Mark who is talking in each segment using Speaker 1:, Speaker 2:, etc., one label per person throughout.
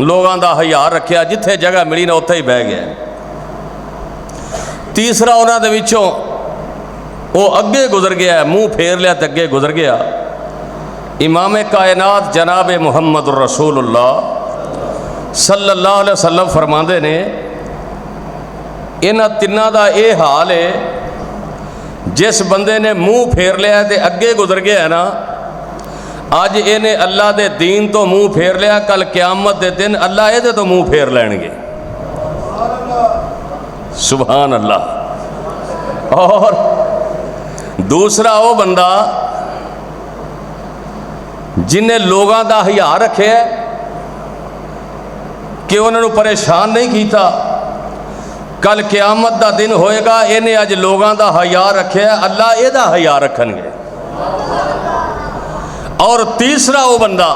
Speaker 1: لوگوں کا ہزار رکھیا، جتھے جگہ ملی نا اتھے ہی بہ گیا۔ تیسرا انہوں دے وچوں وہ اگے گزر گیا، منہ پھیر لیا تو اگے گزر گیا۔ امام کائنات جناب محمد الرسول اللہ صلی اللہ علیہ وسلم فرماندے نے انہاں تنہاں دا اے حال ہے، جس بندے نے منہ پھیر لیا تے اگے گزر گیا ہے نا، اج انہیں اللہ دے دین تو منہ پھیر لیا، کل قیامت دے دن اللہ یہ تو منہ پھیر لین گے۔ سبحان اللہ۔ اور دوسرا وہ بندہ جنہیں لوگوں دا حیا رکھے کہ انہوں نے پریشان نہیں کیتا، کل قیامت دا دن ہوئے گا، انہیں اج لوگوں دا حیا رکھے اللہ یہ دا حیا رکھن گے۔ اور تیسرا وہ بندہ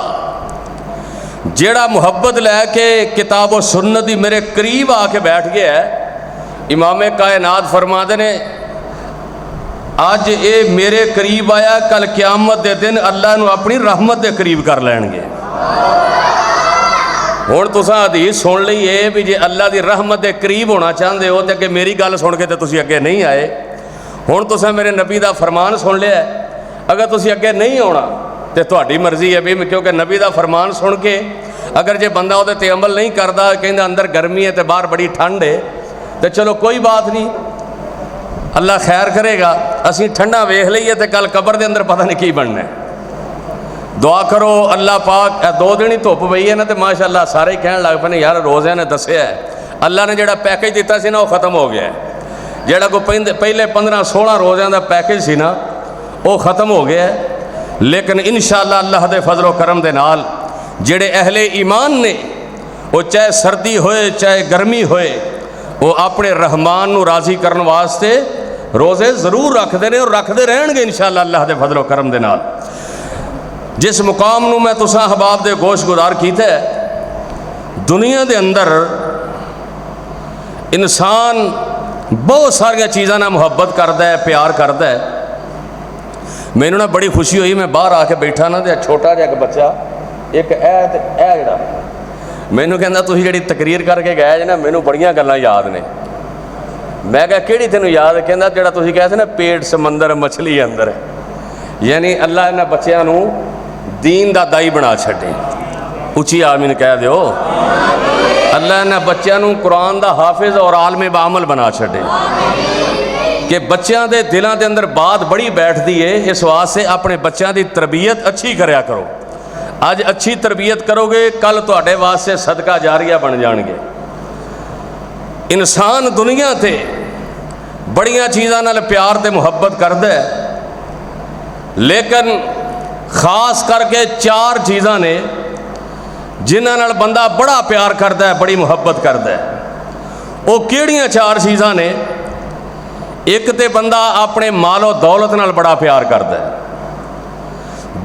Speaker 1: جیڑا محبت لے کے کتاب و سنت دی میرے قریب آ کے بیٹھ گیا ہے، امام کائنات فرماتے نے آج اے میرے قریب آیا، کل قیامت دے دن اللہ نو اپنی رحمت دے قریب کر لین گے۔ ہون تساں حدیث سن لئی ہے بھی جے اللہ دی رحمت دے قریب ہونا چاہندے ہو تے کہ میری گل سن کے تے تسی اگے نہیں آئے۔ ہون تساں میرے نبی دا فرمان سن لیا ہے، اگر تسی اگے نہیں ہونا تے تہاڈی مرضی ہے بھی، کیونکہ نبی دا فرمان سن کے اگر جے بندہ وہ تے عمل نہیں کردا، کہندا اندر گرمی ہے تے باہر بڑی ٹھنڈ ہے، تے چلو کوئی بات نہیں، اللہ خیر کرے گا، اسی ٹھنڈا ویکھ لئیے تے کل قبر دے اندر پتہ نہیں کی بننا ہے۔ دعا کرو اللہ پاک، 2 دن ہی دھوپ پئی ہے نا تے ماشاءاللہ سارے ہی کہن لگ پے یار روزے نے دسیا ہے، اللہ نے جڑا پیکج دیتا سی نا وہ ختم ہو گیا ہے، جڑا کوئی پہلے 15-16 روزیاں دا پیکج سی نا وہ ختم ہو گیا ہے۔ لیکن انشاءاللہ اللہ دے فضل و کرم دے نال جڑے اہل ایمان نے، وہ چاہے سردی ہوئے چاہے گرمی ہوئے، وہ اپنے رحمان نو راضی کرن واسطے روزے ضرور رکھ دے اور رکھ دے رہن گے انشاءاللہ اللہ دے فضل و کرم دے نال۔ جس مقام نو میں تساں احباب دے گوش گزار کیتا ہے، دنیا دے اندر انسان بہت ساری چیزاں نہ محبت کرتا ہے، پیار کرتا ہے۔ مینوں نہ بڑی خوشی ہوئی، میں باہر آ کے بیٹھا نا تے چھوٹا جہا ایک بچہ ایک جڑا مینوں کہندا تسی جڑی تقریر کر کے گئے جے نا مینوں بڑیاں گلاں یاد نے۔ میں کہا کیڑی تینوں یاد؟ کہندا جڑا تسی کہے تھے نا پیٹ سمندر مچھلی اندر ہے، یعنی اللہ انہاں بچیاں نو دین دا دائی بنا چھڈے۔ اچھی آمین کہہ دیو۔ اللہ انہاں بچیاں نو قرآن دا حافظ اور عالم بعمل بنا چھڈے کہ بچیاں دے دلاں دے اندر بات بڑی بیٹھ دی ہے۔ اس واسطے اپنے بچیاں دی تربیت اچھی کریا کرو۔ آج اچھی تربیت کرو گے، کل تواڈے واسطے صدقہ جاریہ بن جان گے۔ انسان دنیا تے بڑیاں چیزاں نال پیار تے محبت کردا ہے، لیکن خاص کر کے 4 چیزاں نے جنہاں نال بندہ بڑا پیار کردا ہے، بڑی محبت کردا ہے۔ وہ کیڑیاں 4 چیزاں نے؟ ایک تے بندہ اپنے مال و دولت نال بڑا پیار کردا ہے،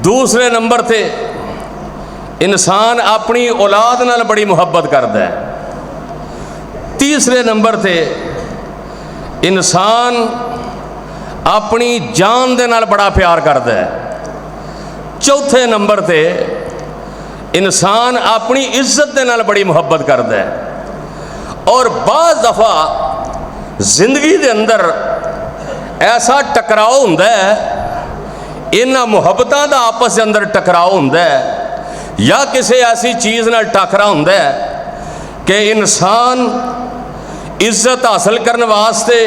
Speaker 1: دوسرے نمبر تے انسان اپنی اولاد نال بڑی محبت کردا ہے، تیسرے نمبر تے انسان اپنی جان دے نال بڑا پیار کردا ہے، چوتھے نمبر تے انسان اپنی عزت دے نال بڑی محبت کردا ہے۔ اور بعض دفعہ زندگی دے اندر ایسا ٹکراؤ ہوندا ہے، انہاں محبتاں دا آپس دے اندر ٹکراؤ ہوندا ہے، یا کسی ایسی چیز نال ٹکرا ہوندا ہے کہ انسان عزت حاصل کرنے واسطے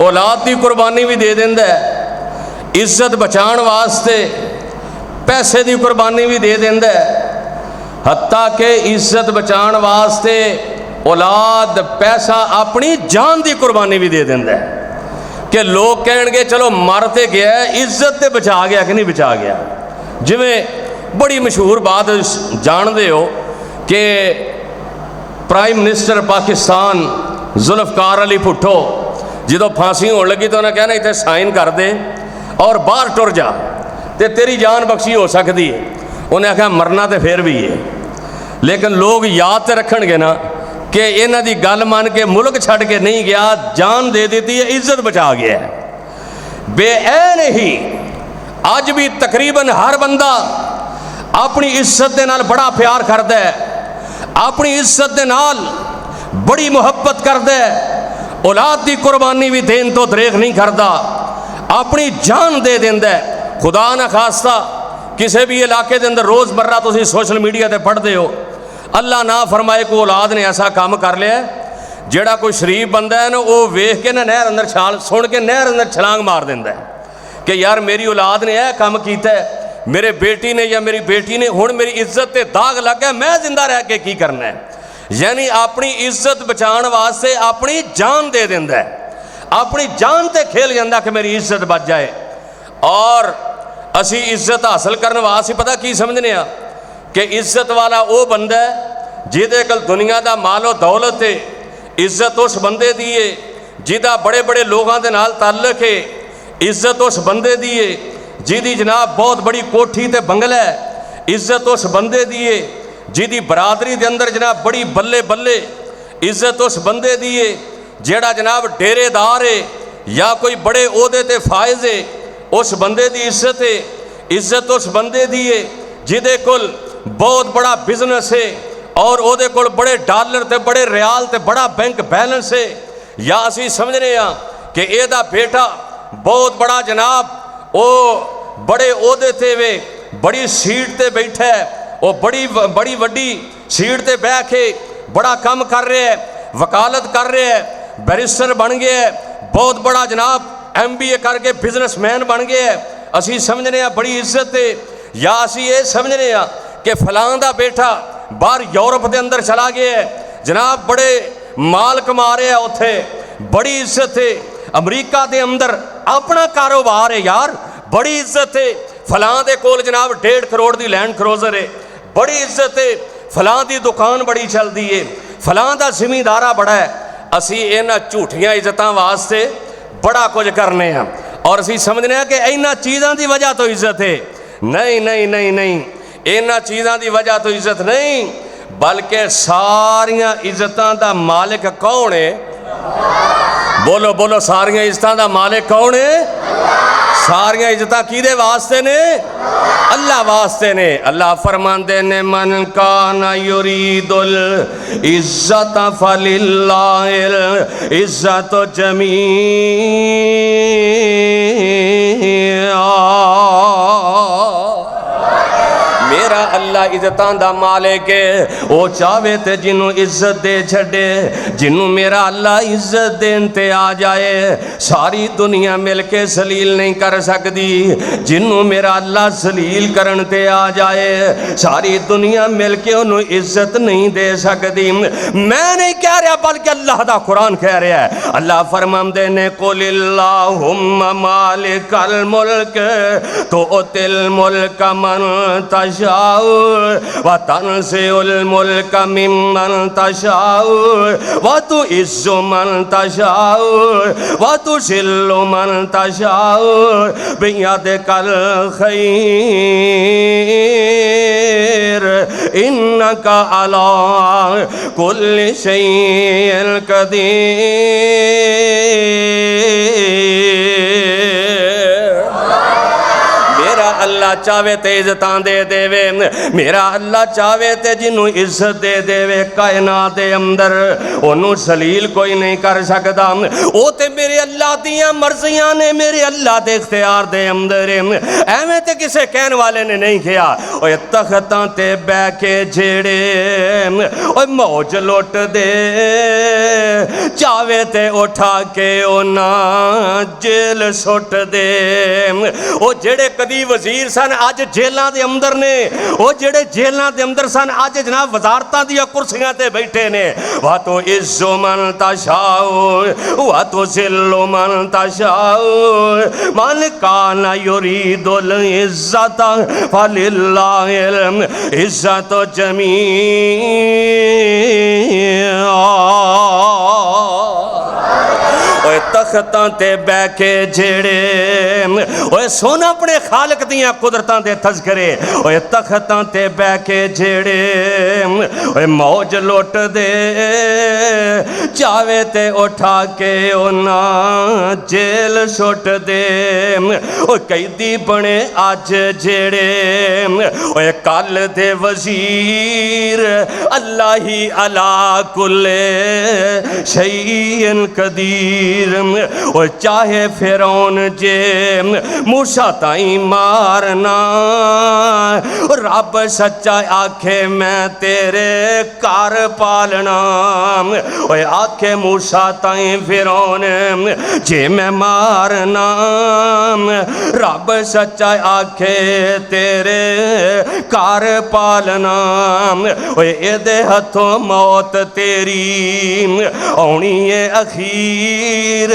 Speaker 1: اولاد دی قربانی بھی دے دیندا ہے، عزت بچان واسطے پیسے دی قربانی بھی دے دیندا ہے، حتیٰ کہ عزت بچان واسطے اولاد پیسہ اپنی جان دی قربانی بھی دے دیندا ہے کہ لوگ کہن گے چلو مرتے گیا ہے، عزت تے بچا گیا کہ نہیں بچا گیا۔ جویں بڑی مشہور بات جان دے ہو کہ پرائم منسٹر پاکستان ذوالفقار علی بھٹو جدو پھانسی ہون لگی تو انہیں کہنا اتنے سائن کر دے اور باہر ٹر جا تے تیری جان بخشی ہو سکتی ہے۔ انہیں کہا مرنا تے پھر بھی ہے، لیکن لوگ یاد تے رکھن گے نا کہ انہاں دی گل مان کے ملک چھڑ کے نہیں گیا، جان دے دیتی ہے، عزت بچا گیا ہے۔ بے عین ہی آج بھی تقریباً ہر بندہ اپنی عزت دے نال بڑا پیار کردا ہے، اپنی عزت دے نال بڑی محبت کردا ہے، اولاد دی قربانی بھی دین تو دریغ نہیں کردا، اپنی جان دے دیندا ہے۔ خدا نہ خواستہ کسی بھی علاقے دے اندر روز مرہ تسی سوشل میڈیا تے پڑھتے ہو، اللہ نہ فرمائے کو اولاد نے ایسا کام کر لیا ہے جیڑا کوئی شریف بندہ ہے نا وہ ویکھ کے نا نہر اندر سن کے نہر اندر چھلانگ مار دیندا ہے کہ یار میری اولاد نے یہ کام کیتا ہے، میرے بیٹی نے یا میری بیٹی نے، ہن میری عزت تے داغ لگ گیا، میں زندہ رہ کے کی کرنا ہے۔ یعنی اپنی عزت بچان واسطے اپنی جان دے دیندا ہے، اپنی جان تے کھیل جاندا کہ میری عزت بچ جائے۔ اور اسی عزت حاصل کرنے واسطے پتہ کی سمجھنے ہاں کہ عزت والا وہ بندہ ہے جہدے کل دنیا دا مال و دولت ہے، عزت اس بندے دی ہے جہدا بڑے بڑے لوگاں دے نال تعلق ہے، عزت اس بندے دی ہے جہدی جناب بہت بڑی کوٹھی تے بنگلہ ہے، عزت اس بندے دی ہے جہدی برادری دے اندر جناب بڑی بلے بلے، عزت اس بندے دی ہے جیڑا جناب ڈیرے دار ہے یا کوئی بڑے عہدے تے فائز ہے، اس بندے دی عزت ہے۔ عزت اس بندے دی ہے جہدے کول بہت بڑا بزنس ہے اور او دے کول بڑے ڈالر تے بڑے ریال تے بڑا بینک بیلنس ہے، یا اسی سمجھنے ہاں کہ اے دا بیٹا بہت بڑا جناب او بڑے عہدے تے وے بڑی سیٹ تے بیٹھا ہے، او بڑی وڈی سیٹ تے بیٹھ کے بڑا کام کر رہے ہے، وکالت کر رہے ہے، بیرسٹر بن گیا ہے، بہت بڑا جناب MBA کر کے بزنس مین بن گیا ہے، اسی سمجھنے ہاں بڑی عزت ہے۔ یا اسی یہ سمجھنے ہاں کہ فلاں دا بیٹا باہر یورپ دے اندر چلا گیا ہے، جناب بڑے مال کما رہے ہیں، اتھے بڑی عزت ہے۔ امریکہ دے اندر اپنا کاروبار ہے یار، بڑی عزت ہے۔ فلاں دے کول جناب 1.5 کروڑ دی لینڈ کروزر ہے، بڑی عزت ہے۔ فلاں دی دکان بڑی چل دی ہے، فلاں دا زمیندارہ بڑا ہے۔ اسی اینا جھوٹیاں عزتاں واسطے بڑا کچھ کرنے ہیں اور اسی سمجھنے ہیں کہ اینا چیزاں دی وجہ تو عزت ہے۔ نہیں نہیں نہیں نہیں، اینا چیزاں دی وجہ تو عزت نہیں، بلکہ ساریاں عزتاں دا مالک کون ہے؟ بولو بولو، ساریاں عزتاں دا مالک کون ہے؟ ساریاں عزتاں کی دے واسطے نے؟ اللہ واسطے نے۔ اللہ فرماندے نے من کان یرید العزت فللہ العزت جمیعا، میرا اللہ عزتاں دا مالک ہے، او چاہے تے جنوں عزت دے چھڑے، جنوں میرا اللہ عزت دین تے آ جائے ساری دنیا مل کے ذلیل نہیں کر سکتی، جنوں میرا اللہ ذلیل کرن تے آ جائے ساری دنیا مل کے انہوں عزت نہیں دے سکتی۔ میں نہیں کہہ رہا بلکہ اللہ دا قرآن کہہ رہا ہے۔ اللہ فرماندے نے قل اللہم مالک الملک تؤتی الملک من تشاء وتنزع الملک ممن تشاء وتعز من تشاء وتذل من تشاء بیدک الخیر انک علی کل شیء قدیر۔ اللہ چاہے تے عزتاں دے دے وے، میرا اللہ چاہے تے جنوں عزت دے دے وے کائنات دے اندر انہوں ذلیل کوئی نہیں کر سکتا۔ او تے میرے اللہ دیاں مرضیاں نے، میرے اللہ دے اختیار دے اندر، ایویں تے کسے کہن والے نے نہیں کیا۔ اوے تختاں تے بہ کے جھیڑے اوے موج لوٹ دے، چاہے تے اٹھا کے انہاں جیل سٹ دے۔ او جڑے کدی وزیر سن آج جیلاں دے اندر نے، او جڑے جیلاں دے اندر سن آج جناب وزارتاں دیا کرسیاں تے بیٹھے نے۔ وَاتُو عِزُّ مَن تَشَاءُ وَاتُو ذِلُّ مَن تَشَاءُ مَن كَانَ يُرِيدُ الْعِزَّةَ فَلِلَّهِ الْعِزَّةُ جَمِيعًا۔ تختاں تے بہ کے جھیڑے اوے سونا اپنے خالق دیاں قدرتاں دے تذکرے اوے تختاں تے بہ کے جیڑے اوے موج لوٹ دے چاہے تے اٹھا کے اونا جیل سٹ دے اوے قیدی بنے آج جیڑے اوے کال دے وزیر اللہ ہی علا کل شیئن قدیر اوے چاہے فرعون جے موسیٰ تائیں مارنا رب سچا آکھے میں تیرے کار پالنا اوے آکھے موسیٰ تائیں فرعون جے میں مارنا رب سچا آکھے تیرے کار پالنا اوے اے دے ہتھوں موت تیری اونی اخیر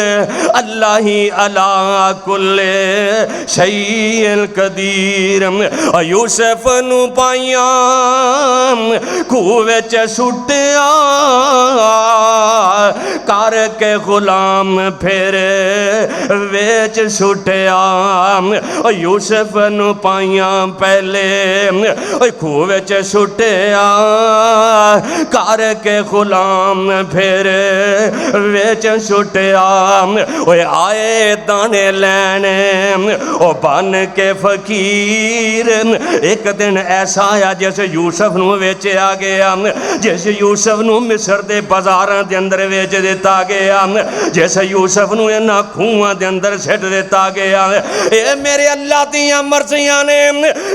Speaker 1: اللہ ہی علا کل شیئن قدیر یوسف نو پائیاں کوے چ سٹیا کر کے غلام پھر ویچ سٹیا یوسف نو پائیاں پہلے کوے چ سٹیا کر کے غلام پھر ویچ سٹیا اوے آئے دانے لینے او بن کے فقیر ایک دن ایسا آیا جیسے یوسف نو ویچے آ گیا جیسے یوسف نو مصر دے بازاراں دے اندر ویچ دیتا گیا جیسے یوسف نو اینا کھوواں دے اندر سٹ دیتا گیا اے میرے اللہ دیاں مرضیاں نے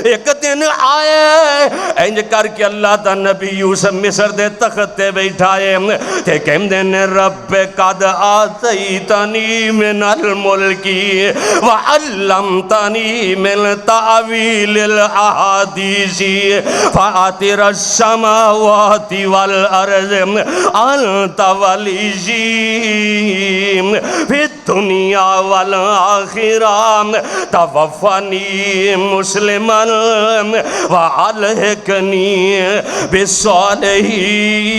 Speaker 1: ایک دن آئے انج کر کے اللہ دا نبی یوسف مصر دے تخت تے بیٹھائے تے کہم دن رب قد آتیتنی من الملکی وعلمتنی من تعویل الاحادیث فاتر السماوات والارض انت ولی فی الدنیا والآخرہ توفنی مسلما والحقنی بالصالحین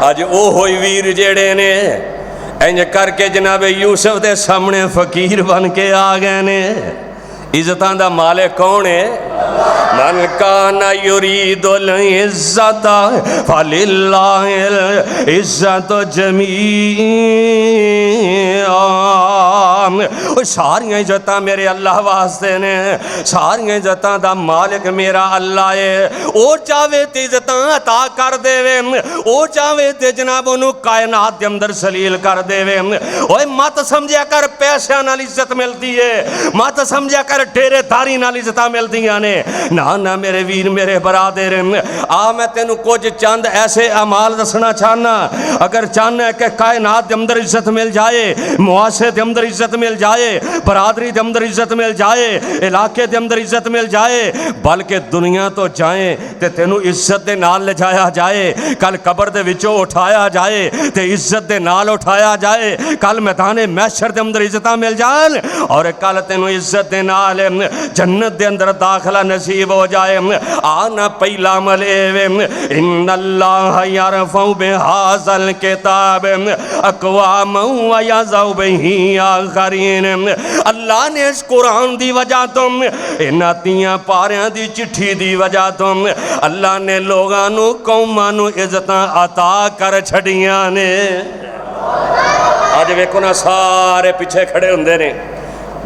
Speaker 1: آج او ہوئی ویر جیڑے نے انج کر کے جناب یوسف دے سامنے فقیر بن کے آ گئے نے عزتاں دا مالک کون ہے من کان یرید العزت فللہ العزت جمیعا ساریاں عزتاں میرے اللہ واسطے نے ساریاں عزتاں دا مالک میرا اللہ ہے او چاہے تے عزتاں عطا کر دے او چاہے تے جناب انہوں کائنات دے اندر سلیل کر دے اوے مت سمجھیا کر پیسے نال عزت ملتی ہے مت سمجھیا کر ٹیرے داری نال عزتاں ملتیاں نے نہ میرے ویر میرے برادر میں تینوں کچھ چند ایسے اعمال دسنا چاہنا اگر چاہنا ہے کہ کائنات دے اندر عزت مل جائے معاشرے دے اندر عزت مل جائے برادری دے اندر عزت مل جائے علاقے دے اندر عزت مل جائے بلکہ دنیا تو جائیں تے تینوں عزت دے نال لے جایا جائے کل قبر دے وچوں اٹھایا جائے تے عزت دے نال اٹھایا جائے کل میدان محشر دے اندر عزتاں مل جان اور کل تینوں عزت دے نال جنت دے اندر داخلہ نصیب ہو جائے آنا پہلا ملے ان اللہ یرفع بہذا الکتاب اقوام ویضع بہ آخرین اللہ نے اس قرآن دی وجہ تم انہتیاں پاریاں دی چٹھی دی وجہ تم اللہ نے لوگانو قومانو عزتاں عطا کر چھڑیاں نے آج ویکو نا سارے پیچھے کھڑے ہوندے نے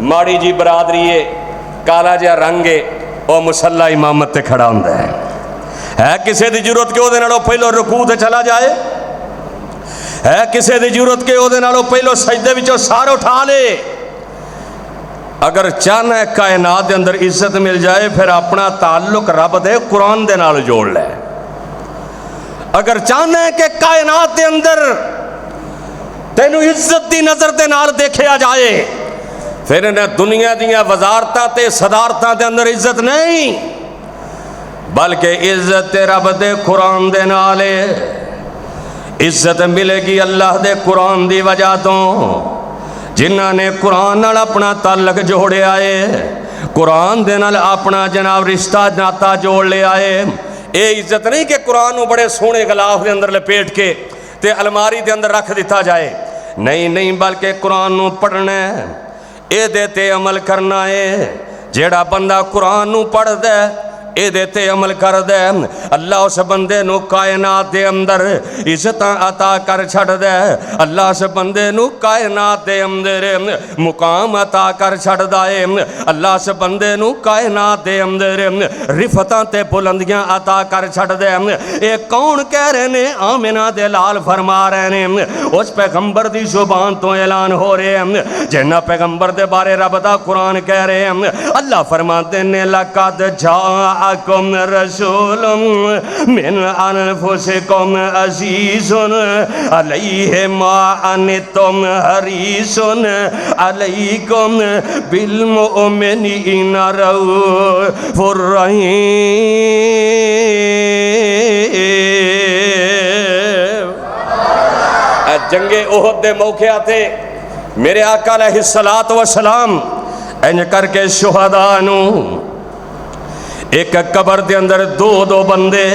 Speaker 1: ماڑی جی برادری ہے کالا جا رنگ ہے وہ مسلح امامت تے کھڑا ہوندہ ہے کسے دی ضرورت کے او دے نالوں پہلو رکوع تے چلا جائے ہے کسے دی ضرورت کے او دے نالوں پہلو سجدے وچوں سار اٹھا لے اگر چاہنا ہے کائنات دے اندر عزت مل جائے پھر اپنا تعلق رب دے قرآن دے نال جوڑ لے اگر چاہنا ہے کہ کائنات دے اندر تینوں عزت دی نظر دے نال دیکھے آ جائے پھر نہ دنیا دیاں وزارتاں تے صدارتاں دے اندر عزت نہیں بلکہ عزت رب دے قرآن دے نالے عزت ملے گی اللہ دے قرآن دی وجہ تو جنہاں نے قرآن نال اپنا تعلق جوڑے آئے قرآن دے نال اپنا جناب رشتہ ناتا جوڑ لے آئے اے عزت نہیں کہ قرآن بڑے سونے غلاف دے اندر لپیٹ کے تے الماری دے اندر رکھ دیتا جائے، نہیں بلکہ قرآن نو پڑھنا ہے، اے دے تے عمل کرنا ہے۔ جیڑا بندہ قرآن نو پڑھ دے اے دے تے عمل کر دے، اللہ اس بندے نو کائنات دے اندر عزتاں عطا کر چھڑ دے، اللہ اس بندے نو کائنات دے اندر مقام عطا کر چھڑ دے، اللہ اس بندے نو کائنات دے اندر رفتاں تے بلندیاں عطا کر چھڑ دے۔ اے کون کہہ رہے نے؟ آمنہ دے لال فرما رہے نے، اس پیغمبر دی زبان تو اعلان ہو رہے ہیں جنہ پیغمبر دے بارے رب دا قرآن کہہ رہے ہیں۔ اللہ فرماتے نے لقد جاءکم رسول من انفسکم عزیز علیہ ما عنتم حریص علیکم بالمؤمنین رؤوف رحیم۔ جنگ احد دے موقع تے میرے آقا علیہ السلام انج کر کے شہداء نو ایک قبر دے اندر دو بندے،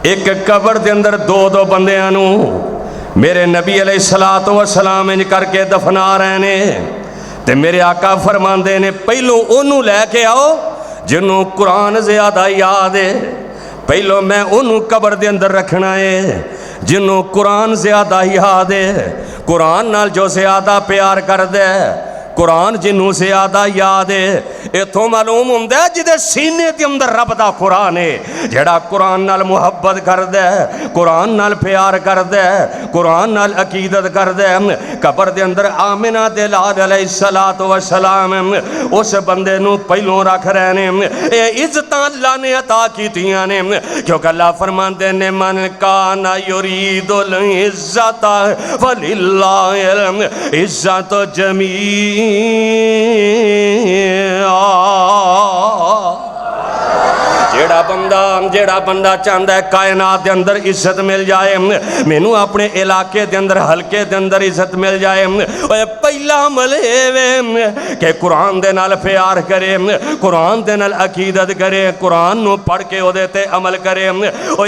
Speaker 1: ایک قبر دے اندر دو بندیاں نو میرے نبی علیہ السلام انج کر کے دفنا رہے نے، تے میرے آقا فرماندے نے پہلو انہوں لے کے آؤ جنہوں قرآن زیادہ یاد ہے، پہلو میں انہوں قبر دے اندر رکھنا ہے جنہوں قرآن زیادہ یاد ہے، قرآن نال جو زیادہ پیار کر دے، قرآن جنہوں زیادہ یاد ہے۔ اتھوں معلوم ہوندہ ہے جدے سینے دے اندر رب دا قرآن ہے، جڑا قرآن نال محبت کر دے، قرآن نال پیار کر دے، قرآن نال عقیدت کر دے، قبر دے اندر آمنہ دے لال علیہ السلام اس بندے نو پہلوں رکھ رہے نے۔ اے عزتاں اللہ نے عطا کیتیاں نے، کیونکہ اللہ فرماندے نے من کان یرید العزت فللہ العزت جمیع۔ جیڑا بندہ چاہتا ہے کائنات دے اندر عزت مل جائے، مینوں اپنے علاقے دے اندر حلقے دے اندر عزت مل جائے، پہلا عمل اے کہ قرآن دے نال پیار کرے، قرآن دے نال عقیدت کرے، قرآن نو پڑھ کے او دے تے عمل کرے۔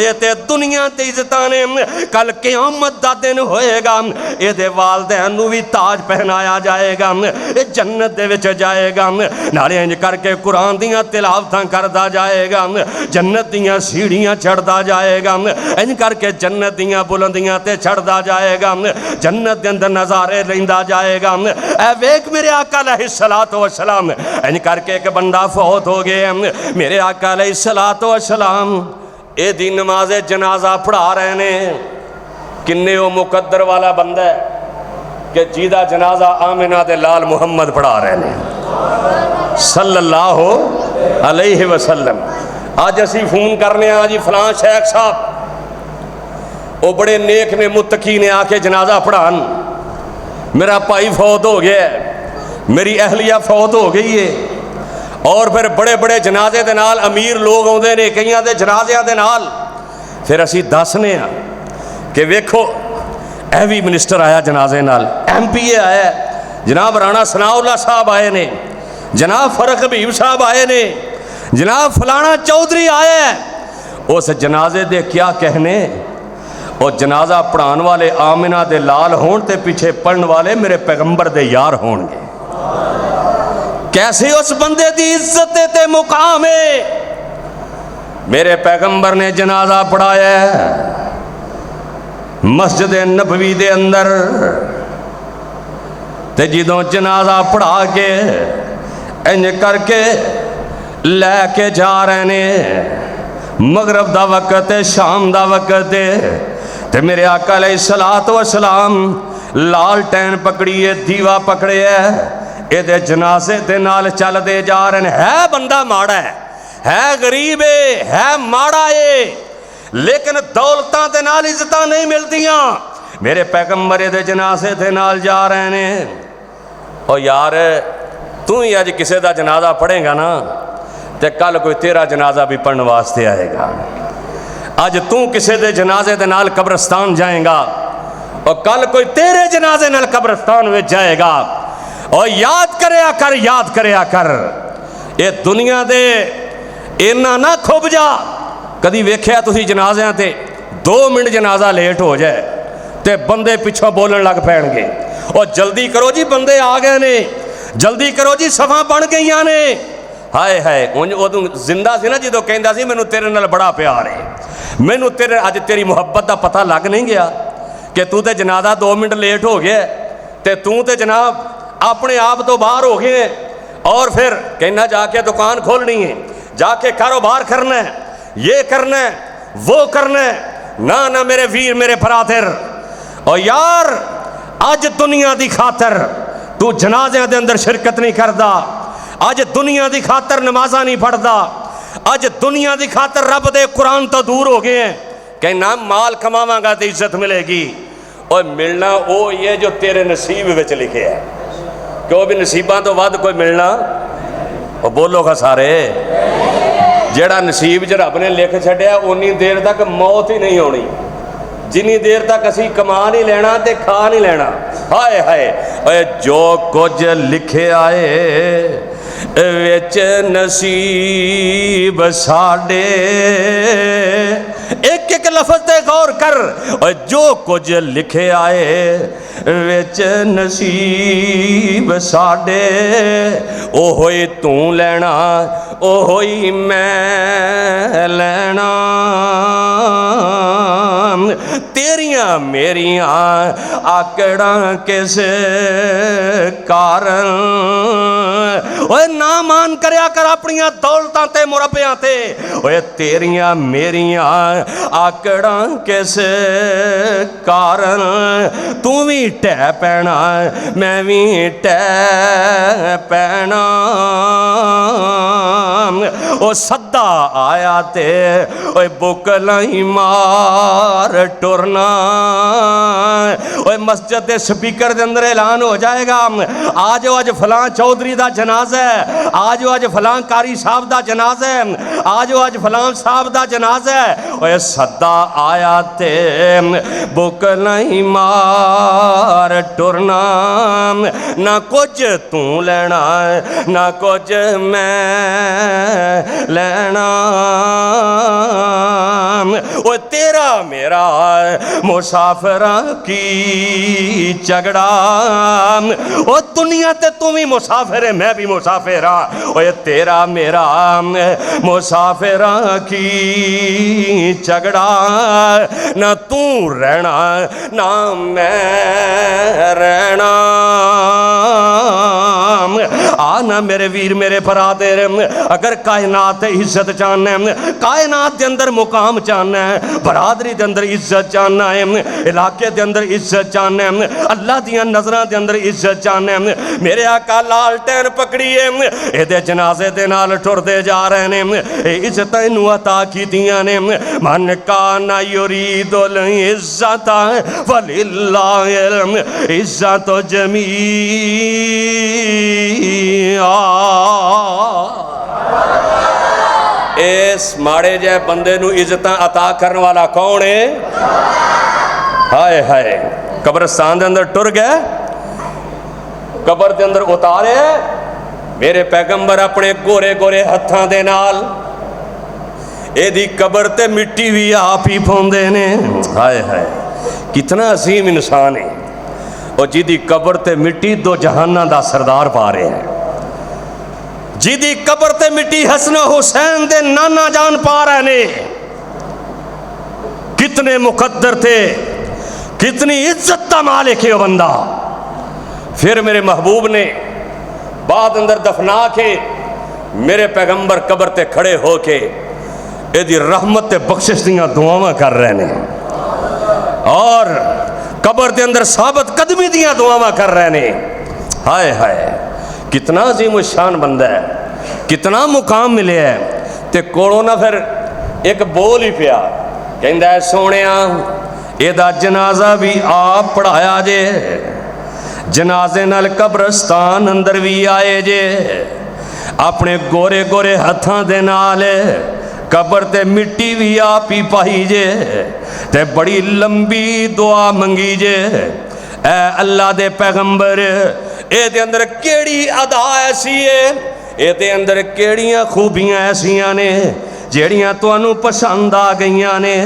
Speaker 1: یہ تے دنیا تے عزتاں نے، کل قیامت دا دن ہوئے گا اے دے والدین نو بھی تاج پہنایا جائے گا، اے جنت دے وچ جائے گا، نالے انج کر کے قرآن دیاں تلاوتاں کردا جائے گا، جنت دیاں سیڑھیاں چڑھدا جائے گا، انج کر کے جنت دیاں بلندیاں تے چڑھدا جائے گا، جنت دے اندر نظارے لیندا جائے گا۔ اے ویکھ میرے آقا علیہ السلام انج کر کے ایک بندہ فوت ہو گئے، میرے آقا علیہ السلام اے دی نماز جنازہ پڑھا رہے نے۔ کنے وہ مقدر والا بندہ ہے کہ جیدہ جنازہ آمنہ دے لال محمد پڑھا رہے نے صلی اللہ علیہ وسلم۔ آج اسی فون کرنے آج فلان شیخ صاحب وہ بڑے نیک نے متقی نے آ کے جنازہ پڑھان، میرا بھائی فوت ہو گیا ہے، میری اہلیہ فوت ہو گئی ہے، اور پھر بڑے بڑے جنازے دے نال امیر لوگ آندے نے کئیاں دے جنازیاں دے نال، پھر اسی دسنے ہاں کہ ویکھو ایوی منسٹر آیا جنازے نال، ایم پی اے آیا، جناب رانا ثناء اللہ صاحب آئے نے، جناب فرق حبیب صاحب آئے نے، جناب فلانا چودھری آئے ہیں۔ اس جنازے دے کیا کہنے، اور جنازہ پڑھان والے آمنہ دے لال ہون تے پیچھے پڑھن والے میرے پیغمبر دے یار ہون گے۔ کیسے اس بندے دی عزت تے مقام ہے۔ میرے پیغمبر نے جنازہ پڑھایا ہے مسجد نبوی دے اندر، تے جدوں جنازہ پڑھا کے انج کر کے لے کے جا رہے نے، مغرب دا وقت ہے، شام دا وقت ہے، تے میرے آقا علیہ السلام لالٹین پکڑی ہے، دیوا پکڑے ہے، اے دے جنازے دے نال چل دے جا رہے ہیں۔ بندہ ماڑا ہے غریب ہے ماڑا ہے، لیکن دولتاں دے نال عزتاں نہیں ملتیاں۔ میرے پیغمبر دے جنازے دے نال جا رہے ہیں۔ او یار تو ہی اج کسے دا جنازہ پڑھے گا نا تے کل کوئی تیرا جنازہ بھی پڑھنے واسطے آئے گا۔ اج تو کسے دے جنازے دے نال قبرستان جائیں گا اور کل کوئی تیرے جنازے نال قبرستان میں جائے گا۔ اور یاد کریا کر یہ دنیا دے اینا نہ کھوب جا۔ کدی ویکھیا تسی جنازیاں تے 2 منٹ جنازہ لیٹ ہو جائے تے بندے پچھوں بولن لگ پین گے، اور جلدی کرو جی بندے آ گئے نے، جلدی کرو جی صفاں بن گئیاں نے۔ ہائے ہائے ادوں زندہ سی نا جدوں کہندا سی مینوں تیرے نال بڑا پیار ہے، مینوں تیرے اج تیری محبت دا پتہ لگ نہیں گیا کہ تو تے جنازہ 2 منٹ لیٹ ہو گیا تے تو تے جناب اپنے آپ تو باہر ہو گئے، اور پھر کہنا جا کے دکان کھولنی ہے، جا کے کاروبار کرنا ہے، یہ کرنا ہے وہ کرنا ہے۔ نہ میرے ویر میرے برادر، اور یار اج دنیا دی خاطر تو جنازے دے اندر شرکت نہیں کردا، اج دنیا دی خاطر نمازاں نہیں پڑھدا، اج دنیا دی خاطر رب دے قرآن تو دور ہو گئے ہیں، کہنا مال کماواں گا تے عزت ملے گی، اور ملنا وہ یہ جو تیرے نصیب وچ لکھے ہے، کہ وہ بھی نصیباں تو ود کوئی ملنا، اور بولو گا سارے جیڑا نصیب جو رب نے لکھ چھڈیا اونی دیر تک موت ہی نہیں ہونی، جنی دیر تک اسی کما نہیں لینا تے کھا نہیں لینا۔ ہائے ہائے اے جو کچھ لکھے آئے وچ نصیب ساڈے، ایک ایک لفظ تے غور کر، اور جو کچھ لکھے آئے وچ نصیب ساڈے، او ہوئی تو لینا او ہوئی میں لینا، تیریاں میریاں آکڑاں کس کارن، اوے نہ مان کریا کر اپنیاں دولتاں تے مربیاں تے، اوے تیریاں میریاں آکڑاں کس کارن، تو بھی ٹہ پینا میں بھی ٹہ پینا، او صدا آیا تے اوے بکلائی مار ٹرنا، اوے مسجد دے سپیکر دے اندر اعلان ہو جائے گا آج اج فلاں چودھری دا جنازہ ہے، آج اج فلاں قاری صاحب دا جنازہ ہے، آج اج فلاں صاحب دا جنازہ ہے، اوے صدا آیا تے بکلائی مار ٹرنا، نہ کچھ تو لینا نہ کچھ میں لینا، وہ تیرا میرا مسافراں کی جھگڑا، وہ دنیا تے تم بھی مسافر ہے میں بھی مسافر ہاں، وہ تیرا میرا مسافراں کی جھگڑا، نہ تو رہنا نہ میں رہنا، آنا میرے ویر میرے برادر، اگر کائنات عزت چاہنا ہے، کائنات دے اندر مقام چاہنا ہے، برادری دے اندر عزت چاہنا ہے، علاقے دے اندر عزت چاہنا ہے، اللہ دیاں نظراں دے اندر عزت چاہنا ہے، میرے آقا لالٹین پکڑیے اے دے جنازے دے نال ٹر دے جا رہے ہیں، عزت انہوں عطا کی دیاں نے، من کان یرید العزت وللہ العزت جمیعا، اس ماڑے جے بندے نو عزتاں عطا کرنے والا کون ہے؟ ہائے ہائے قبرستان دے اندر ٹر گئے، قبر دے اندر اتارے میرے پیغمبر اپنے گورے گورے ہتھاں دے نال، اے دی قبر تے مٹی بھی آپ ہی پھوندے نے، ہائے ہائے کتنا عظیم انسان ہے، اور جی دی قبر تے مٹی دو جہانہ دا سردار پا رہے ہیں، جی دی قبر تے مٹی حسن حسین دے نانا جان پا رہے نے، کتنے مقدر تھے، کتنی عزت دا مالک ہے وہ بندہ، پھر میرے محبوب نے بعد اندر دفنا کے میرے پیغمبر قبر تے کھڑے ہو کے اے دی رحمت تے بخشش دیاں دعاواں کر رہے ہیں، اور قبر دے اندر ثابت قدمی دیاں دعاواں کر رہے ہیں، ہائے ہائے کتنا عظیم الشان بندہ ہے، کتنا مقام ملے ہے، تے کوڑوں نہ پھر ایک بول ہی پیا کہندہ ہے سونیاں اے دا جنازہ بھی آپ پڑھایا جے، جنازے نال قبرستان اندر بھی آئے جے، اپنے گورے گورے ہتھاں دے نال قبر تے مٹی بھی آپ ہی پائی جے، تے بڑی لمبی دعا منگی جے، اے اللہ دے پیغمبر اے دے اندر کیڑی ادا ایسی ہے، اے دے اندر کیڑیاں خوبیاں ایسیاں نے جیڑیاں تو انو پسند آ گئیاں نے،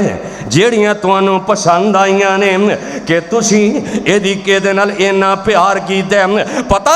Speaker 1: ਜਿਹੜੀਆਂ ਤੁਹਾਨੂੰ ਪਸੰਦ ਆਈਆਂ ਨੇ ਕਿ ਤੁਸੀਂ ਇਹਦੀ ਕਿਹਦੇ ਨਾਲ ਇੰਨਾ ਪਿਆਰ ਕੀਤਾ। ਪਤਾ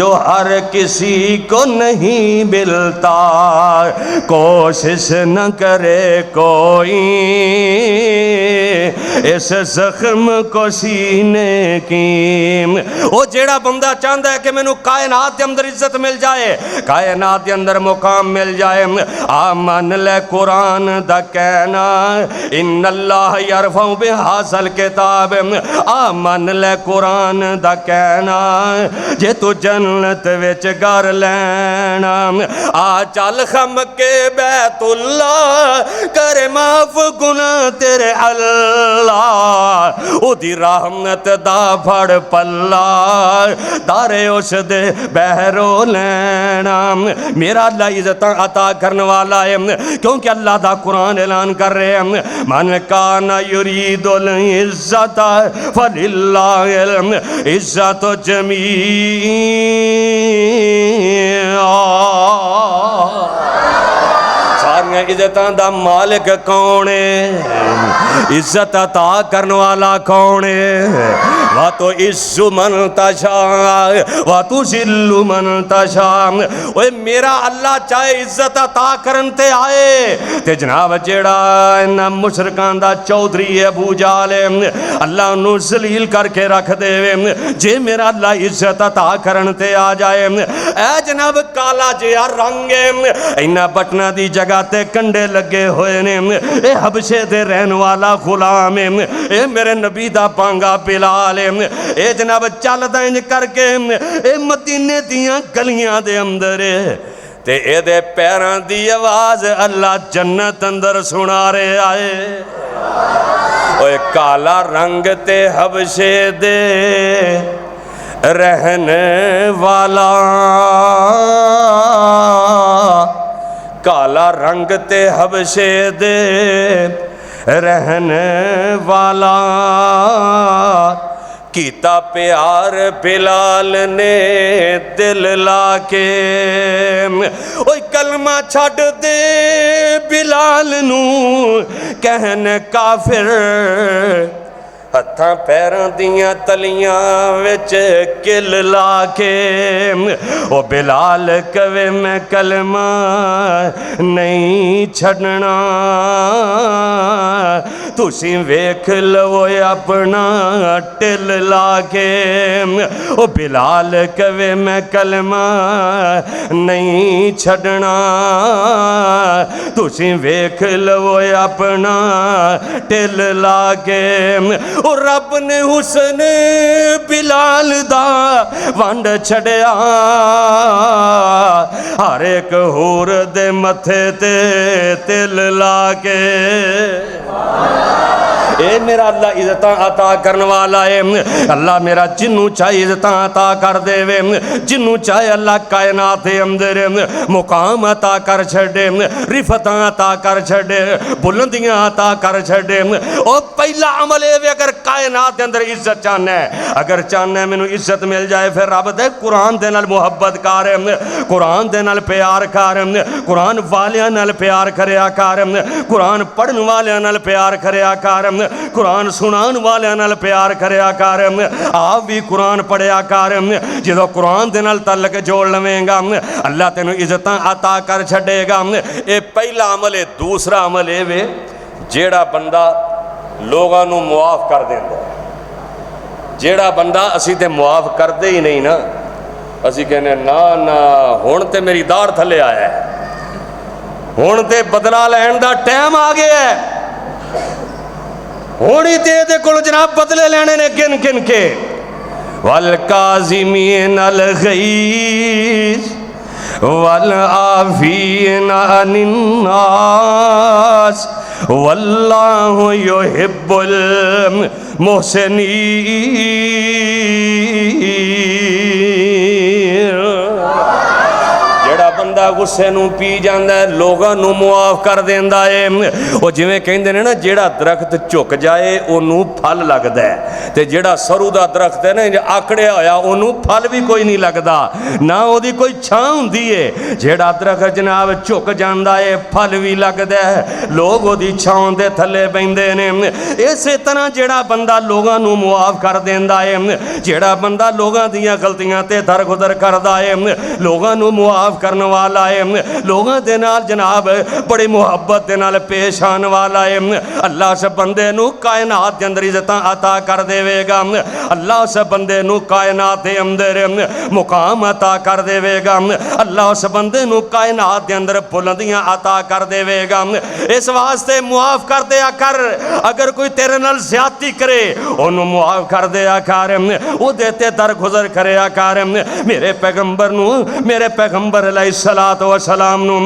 Speaker 1: جو ہر کسی کو نہیں ملتا، کوشش نہ کرے کوئی اس زخم کو سینے کی۔ وہ جیڑا بندہ چاہتا ہے کہ میں نو کائنات کے اندر عزت مل جائے، کائنات کے اندر مقام مل جائے، آمن لے قرآن دا کہنا ان اللہ یرفع بہذا الکتاب، آمن لے قرآن دا کہنا جے تو جنت وچ گھر لینا، آ چل خم کے بیت اللہ کرے معاف گناہ تیرے اللہ، او دی رحمت دا پھڑ پلا تارے اس دے بہرو لینا۔ میرا اللہ عزت عطا کرنے والا ہے، کیونکہ اللہ دا قرآن اعلان کر رہے ہیں من کان یرید العزت فللہ العزت جمیعا۔ ساریاں عزتاں دا مالک کون ہے؟ عزت عطا کرنے والا کون ہے؟ وَتُ عِزُّ مَنْ تَشَاءُ وَتُذِلُّ مَنْ تَشَاءُ۔ اوے میرا اللہ چاہے عزت عطا کرن تے آئے تے جناب جیڑا انہاں مشرکان دا چودھری ہے ابو جہل، اللہ انہوں ذلیل کر کے رکھ دے، جے میرا اللہ عزت عطا کرن تے آ جائے، اے جناب کالا جیا رنگ انہاں بٹنا دی جگہ تے کنڈے لگے ہوئے نے، اے حبشے دے رہن والا غلام، اے میرے نبی دا پانگا بلال، اے جناب چل دینج کر کے اے مدینے دیاں گلیاں دے اندر تے اے دے پیران دی آواز اللہ جنت اندر سنا رہے آئے۔ اوے کالا رنگ تے حبشے دے رہنے والا، کالا رنگ تے حبشے دے رہنے والا، کیتا پیار بلال نے دل لا کے، اوہ کلمہ چھڑ دے بلال نو کہنے کافر، ہتھاں پیران دیاں تلیاں وچ کل لا کے، او بلال کہے میں کلمہ نہیں چھڑنا، تُسی ویکھ لو اپنا ٹل لا کے، او بلال کہے میں کلمہ نہیں چھڑنا، تُسی ویکھ لو اپنا ٹل لا کے، اور رب نے حسن بلال دا ونڈ چھڑیا، ہر ایک حور دے متھے تے تل لا کے۔ اے میرا اللہ عزتاں عطا کرنے والا ہے، اللہ میرا جنوں چاہے عزتاں عطا کر دے، جنوں چاہے اللہ کائنات اندر مقام عطا کر چھڑے، رفتاں عطا کر چھڑے، بلندیاں عطا کر چھڑے۔ اور پہلا عمل ہے اگر کائنات اندر عزت چاہنا ہے، اگر چاہنا ہے میں نو عزت مل جائے، پھر رب دے قرآن دے نال محبت کر، قرآن دے نال پیار کر، قرآن والیاں نال پیار کریا کر، قرآن پڑھن والیاں نال پیار کریا کر، قرآن سنان والیاں نال پیار کریا کر، آپ بھی قرآن پڑھیا کر، جدو قرآن دے نال تعلق جوڑ لویں گا اللہ تینوں عزتاں عطا کر چھڑے گا۔ اے پہلا عمل ہے۔ دوسرا عمل ہے وے جیڑا بندہ لوگاں نو معاف کر دیندا، جیڑا بندہ اسی تے معاف کر دے ہی نہیں نا، اسی کہنے نا نا ہون تے میری داڑ تھلے آیا ہے، ہون تے بدلہ لین دا ٹائم آ گیا ہے، ہونی دے کل جناب بدلے لینے نے گن گن کے، والکاظمین الغیظ والعافین عن الناس واللہ یحب المحسنین۔ جڑا بندہ غصے نو پی جاندا ہے لوگاں نو معاف کر دیندا ہے او جویں کہندے نے نا جیڑا درخت جھک جائے اونوں پھل لگدا ہے تے جیڑا سرو دا درخت ہے نا آکڑیا ہویا اونوں پھل بھی کوئی نہیں لگدا نہ او دی کوئی چھاں ہوندی ہے جیڑا درخت جناب جھک جاندا ہے پھل بھی لگدا ہے لوگ او دی چھاں دے تھلے بیندے نے اسی طرح جیڑا بندہ لوگاں نو معاف کر دیندا ہے جیڑا بندہ لوگاں دیاں غلطیاں تے درگزر کردا ہے لوگاں نو معاف کرن والا ہے لوگاں دے نال جناب بڑی محبت دے نال پیش آن والا ہے اللہ اس بندے نو کائنات دے اندر عزتاں عطا کر دے گا اللہ اس بندے نو کائنات دے اندر مقام عطا کر دے گا اللہ اس بندے نو کائنات دے اندر بلندیاں عطا کر دے گا اس واسطے معاف کر دیا کر اگر کوئی تیرے نال زیادتی کرے انہوں معاف کر دیا کر او دیتے درگزر کریا کر میرے پیغمبر علیہ السلام نو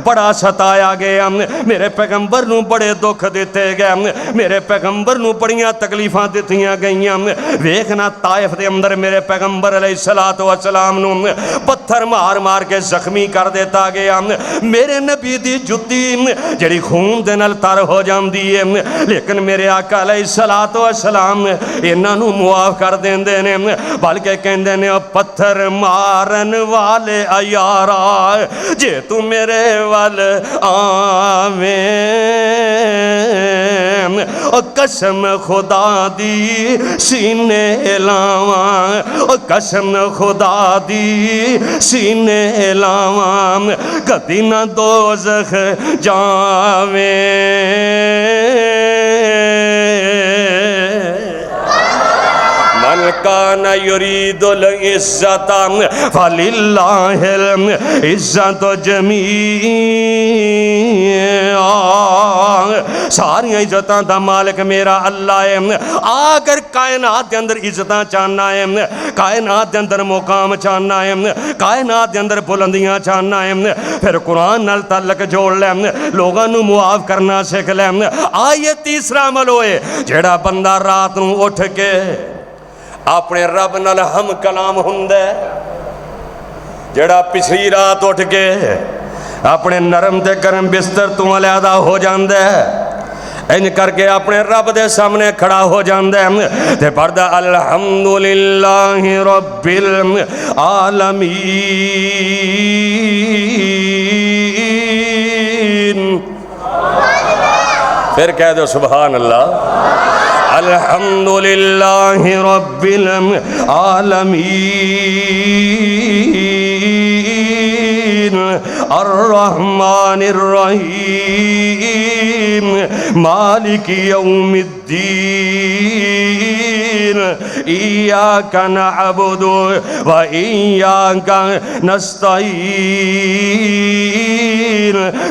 Speaker 1: بڑا ستایا گیا میرے پیغمبر نو بڑے دکھ دیتے گئے میرے پیغمبر نو بڑیاں تکلیفاں دیتیاں گئیاں ویکھنا طائف دے اندر میرے پیغمبر علیہ السلام نو پتھر مار مار کے زخمی کر دیتا گیا میرے نبی دی جُتی جڑی خون دے نال تر ہو جاندی ہے لیکن میرے آقا علیہ السلام انہاں نو معاف کر دیندے نے بلکہ کہندے نے پتھر مارن والے یارا جے تو میرے وال آویں قسم خدا دی سینے لاواں قسم خدا دی سینے لاواں کدی نہ دوزخ جاویں من کان یرید العزت فللہ العزت جمیعا ساری عزتاں دا مالک میرا اللہ ہے اگر کائنات دے اندر عزتاں چاہنا ہے کائنات دے اندر مقام چاہنا ہے کائنات دے اندر بلندیاں چاہنا ہے پھر قرآن نال تعلق جوڑ لے لوگاں نو معاف کرنا سکھ لے آئیے تیسرا عمل ہوئے جیڑا بندہ رات نو اٹھ کے اپنے رب نال ہم کلام ہندے جڑا پچھلی رات اٹھ کے اپنے نرم تے گرم بستر تو علیحدہ ہو جاندے ان کر کے اپنے رب دے سامنے کھڑا ہو جاندے تے پڑھدا الحمدللہ رب العالمین پھر کہہ دو سبحان اللہ الحمدللہ رب العالمین الرحمن الرحیم مالک یوم الدین ایاک نعبد و ایاک نستعین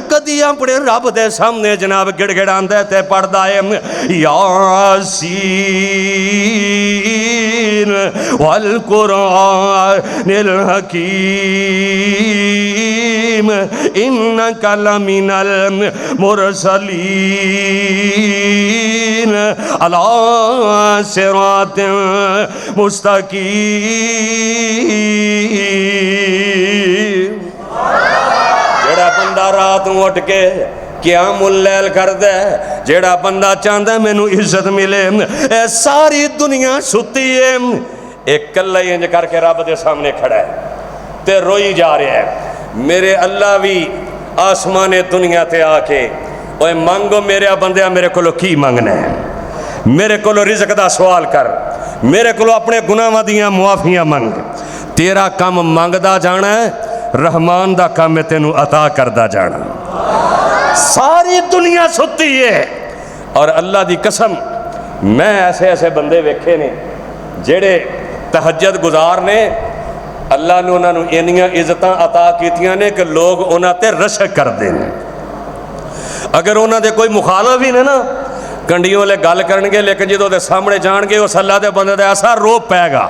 Speaker 1: کدی اپنے رب دے سامنے جناب گڑ گڑاندے تے پڑھدا ہے یاسین والقرآن الحکیم انک لمن المرسلین علی صراط مستقیم جڑا بندہ رات اٹھ کے قیام اللیل کر دے جیڑا بندہ چاہتا ہے مینوں عزت ملے اے ساری دنیا ستی ہے ایک کلہ انج کر کے رب دے سامنے کھڑا ہے تے روئی جا رہا ہے میرے اللہ بھی آسمان دنیا تے آ کے اوے مانگو میرے بندیا میرے کولو کی مانگنا ہے میرے کولو رزق دا سوال کر میرے کولو اپنے گناہاں دیاں معافیاں مانگ تیرا کام مانگدا جانا ہے رحمان دا کام تینوں عطا کردا جانا ساری دنیا ستی ہے اور اللہ دی قسم میں ایسے بندے ویکھے نے جڑے تہجد گزار نے اللہ نے انہوں نے انیاں عزتاں عطا کیتیاں نے کہ لوگ انہاں تے رشک کر دیں اگر انہاں دے کوئی مخالف ہی نے نا کنڈیوں لے گل کرنگے لیکن جدوں دے سامنے جان گے اس اللہ دے بندے دے ایسا روپ پائے گا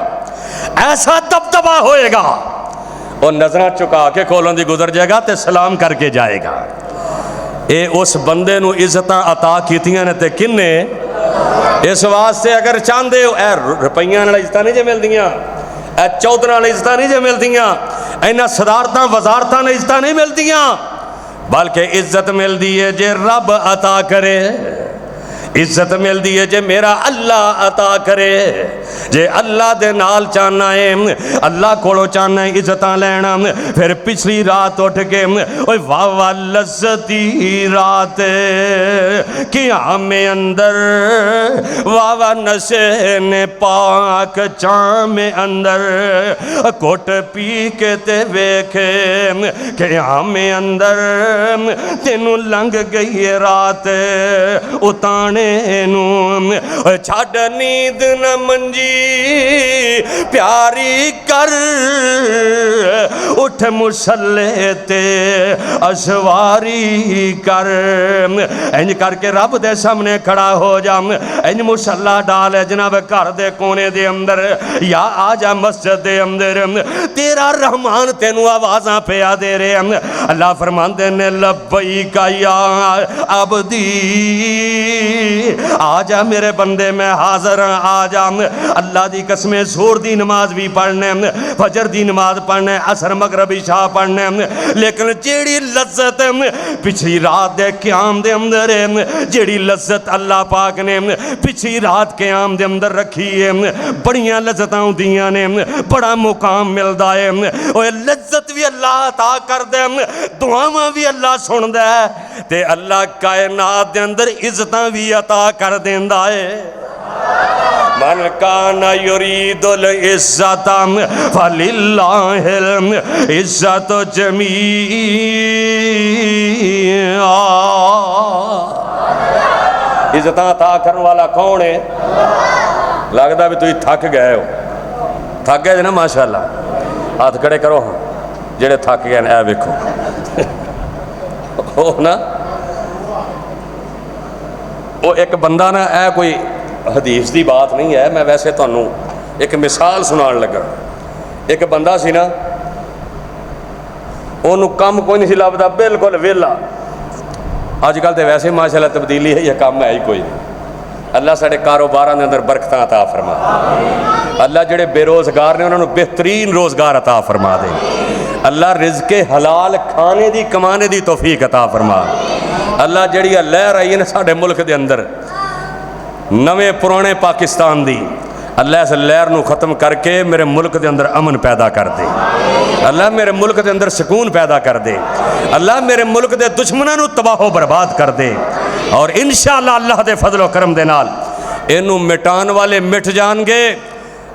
Speaker 1: ایسا دبدبا ہوئے گا اور نظرہ چکا کے کولوں دی گزر جائے گا تے سلام کر کے جائے گا اے اس بندے نو عزتاں عطا کیتیاں نے تے کنے اس واسطے اگر چاندے ہو اے روپیاں نال عزتاں نہیں جے مل دیاں اے چودھراں نال عزتاں نہیں جے مل دیاں اینا صدارتاں وزارتاں نے عزتاں نہیں ملدیاں، بلکہ عزت ملدی ہے جے رب عطا کرے، عزت ملدی ہے جے میرا اللہ عطا کرے، جے اللہ دے نال چاہنا ہے، اللہ کولو چاہنا ہے عزتاں لینا، پھر پچھلی رات اٹھ کے اوے واہ واہ لذتی رات قیام اندر، واہ واہ نشے نے پاک چام اندر، کوٹ پی کے تے ویکھے قیام اندر، تینوں لنگ گئی رات اتانے نو، چھاڑ نیند نہ منجی پیاری کر، اٹھ مسلے تے اسواری کر، انج کر کے رب دے سامنے کھڑا ہو جا، انج مسلح ڈالے جناب گھر دے کونے دے اندر یا آ جا مسجد دے اندر، تیرا رحمان تینوں آوازاں پیا دے رہے ہیں، اللہ فرماندے نے لبیک یا عبدی، آجا میرے بندے میں حاضر ہاں، آجا اللہ دی قسمیں زور دی نماز بھی پڑھنے، فجر دی نماز پڑھنے، عصر مغرب عشاء پڑھنے، لیکن جیڑی لذت پچھلی رات دے قیام دے اندر ہے، جیڑی لذت اللہ پاک نے پچھلی رات قیام دے اندر رکھی ہے، بڑیاں لذتاں دیاں نے، بڑا مقام ملدا ہے، اوہ لذت بھی اللہ عطا کر دے، دعاواں بھی اللہ سن دے، تے اللہ کائنات دے اندر عزتاں بھی عطا کر دیندا ہے۔ من کان یرید العزت فللہ العزت جمیعا، عزتاں عطا کرنے والا کون ہے؟ لگدا بھی تھی تھک گئے ہو، تھک گئے نا ماشاءاللہ، ہاتھ کھڑے کرو ہاں جڑے تھک گئے اے ویکھو ہو نا، وہ ایک بندہ نا، اے کوئی حدیث دی بات نہیں ہے، میں ویسے تانوں ایک مثال سنان لگا، ایک بندہ سی نا، انہوں کام کوئی نہیں سی لبدا، بالکل ویلا، آج کل تے ویسے ماشاءاللہ تبدیلی ہے، یہ کام ہے ہی کوئی نہیں، اللہ ساڑے کاروباراں دے اندر برکتاں عطا فرما، اللہ جڑے بے روزگار نے انہوں نے بہترین روزگار عطا فرما دے، اللہ رزق حلال کھانے دی کمانے دی توفیق عطا فرما، اللہ جڑی لہر آئی ہے نا ساڑے ملک دے اندر نویں پرانے پاکستان دی، اللہ اس لہر نو ختم کر کے میرے ملک دے اندر امن پیدا کر دے، اللہ میرے ملک دے اندر سکون پیدا کر دے، اللہ میرے ملک دے دشمنوں نو تباہ و برباد کر دے، اور انشاءاللہ اللہ دے فضل و کرم دے نال انہوں مٹان والے مٹ جان گے،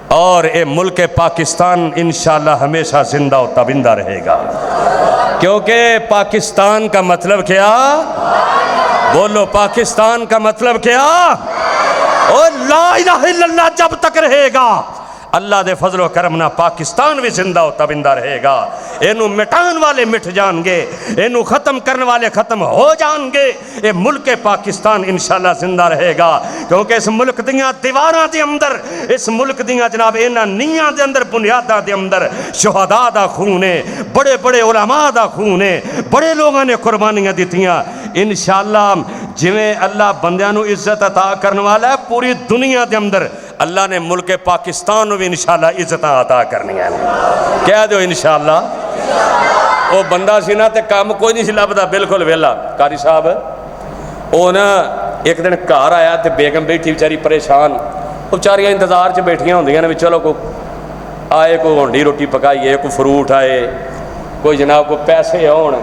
Speaker 1: اور اے ملک پاکستان انشاءاللہ ہمیشہ زندہ و تابندہ رہے گا، کیونکہ پاکستان کا مطلب کیا؟ بولو پاکستان کا مطلب کیا؟ اور لا الہ الا اللہ جب تک رہے گا اللہ دے فضل و کرم نہ پاکستان بھی زندہ و تابندہ رہے گا، اینو مٹان والے مٹ جان گے، اینو ختم کرنے والے ختم ہو جان گے، اے ملک پاکستان انشاءاللہ زندہ رہے گا، کیونکہ اس ملک دیاں دیواراں دے اندر، اس ملک دیاں جناب اینا نیاں دے اندر، بنیاداں دے اندر شہداء دا خون ہے، بڑے بڑے علماء دا خون ہے، بڑے لوگاں نے قربانیاں دیتیاں، انشاءاللہ جویں اللہ بندیاں نو عزت عطا کرنے والا ہے پوری دنیا دے اندر، اللہ نے ملک پاکستان بھی انشاءاللہ عزتاں عطا کرنی ہے، کہہ دو انشاءاللہ۔ وہ بندہ سی نا تے کام کوئی نہیں سی لبدا، بالکل ویلا، قاری صاحب وہ نا ایک دن گھر آیا تے بیگم بیٹھی بیچاری پریشان، وہ بیچاریاں انتظار چ بیٹھیاں ہوندیاں نے چلو کو آئے، کوئی ہونڈی روٹی پکائیے، کوئی فروٹ آئے، کوئی جناب کو پیسے آن،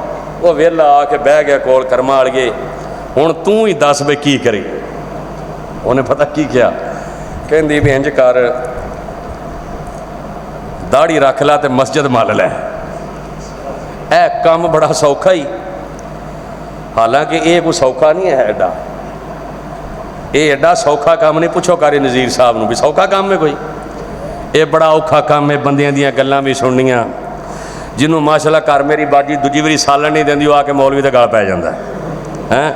Speaker 1: وہ ویلا آ کے بہ گیا کول کرما والیے، ہن تو ہی دس بے کی کری، انہیں پتہ کی کیا، کہندی بھی انج کر داڑھی رکھ لا تے مسجد مل لے، اے کام بڑا سوکھا ہی، حالانکہ یہ کوئی سوکھا نہیں ہے ایڈا، یہ ایڈا سوکھا کام نہیں، پوچھو قاری نذیر صاحب نو بھی سوکھا کام ہے کوئی، یہ بڑا اوکھا کام ہے، بندیاں دیاں گلاں بھی سننیاں، جنہوں ماشاءاللہ کر میری باجی دوجی واری سالن نہیں دیندی، وہ آ کے مولوی تے گل پی جاندا ہے،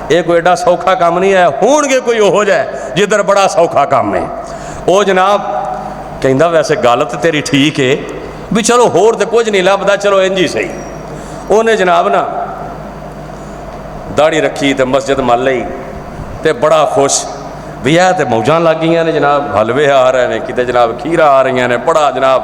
Speaker 1: یہ کوئی ایڈا سوکھا کام نہیں ہے، ہون گے کوئی ہو جائے جدھر بڑا سوکھا کام ہے، وہ جناب کہندا ویسے گل تے تیری ٹھیک ہے بھی چلو ہور تے کچھ نہیں لبدا، چلو انج ہی صحیح، انہیں جناب نا داڑھی رکھی تے مسجد مل لئی تے بڑا خوش بھی ہے تے موجاں لگ گئیاں نے جناب، حلوے آ رہے ہیں کتے جناب کھیرا آ رہی ہیں نے، بڑا جناب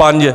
Speaker 1: 5।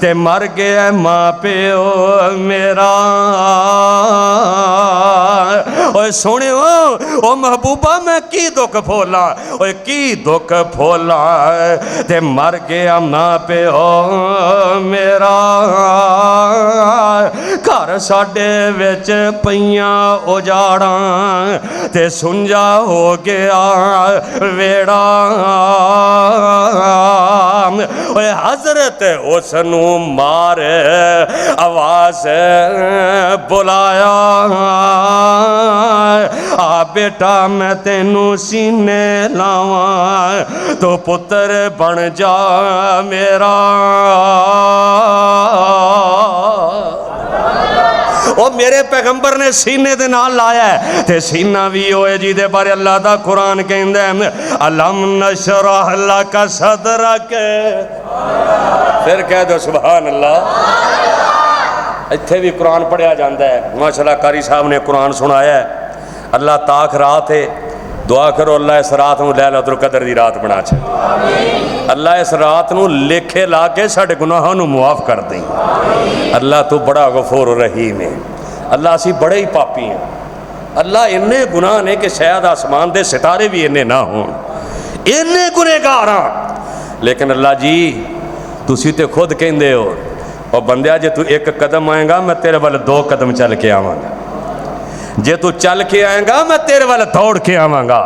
Speaker 2: تے مر گیا ماں پیو میرا اوے سنیو او محبوبہ میں کی دکھ پھولا اوے کی دکھ پھولا تے مر گیا ماں پیو میرا گھر ساڈے وچ پیاں اجاڑاں تے سنجا ہو گیا ویڑا اوے حضرت اس نو مار آواز بلایا آ بیٹا میں تینوں سینے لاواں تو پتر بن جا میرا او میرے پیغمبر نے سینے دے نال لایا ہے تے سینہ بھی ہوئے جی دے بارے اللہ دا قرآن کہندے ہیں الم نشرح لک صدرک پھر کہہ دو سبحان اللہ اتھے بھی قرآن پڑھیا جاندہ ہے ماشاءاللہ قاری صاحب نے قرآن سنایا ہے اللہ تاک رات ہے دعا کرو اللہ اس رات نو لیلۃ القدر دی رات بنا چھے اللہ اس رات نو لکھے لا کے ساڑھے گناہوں نو معاف کر دیں اللہ تو بڑا غفور و رحیم ہے اللہ اسی بڑے ہی پاپی ہیں اللہ انہیں گناہ نے کہ شاید آسمان دے ستارے بھی انہیں نہ ہوں انہیں گنہگاراں لیکن اللہ جی تسی تے خود کہندے ہو اور بندیا جے تو ایک قدم آئیں گا میں تیرے والے 2 قدم چل کے آواں گا جے تو چل کے آئیں گا میں تیرے والے دوڑ کے آواں گا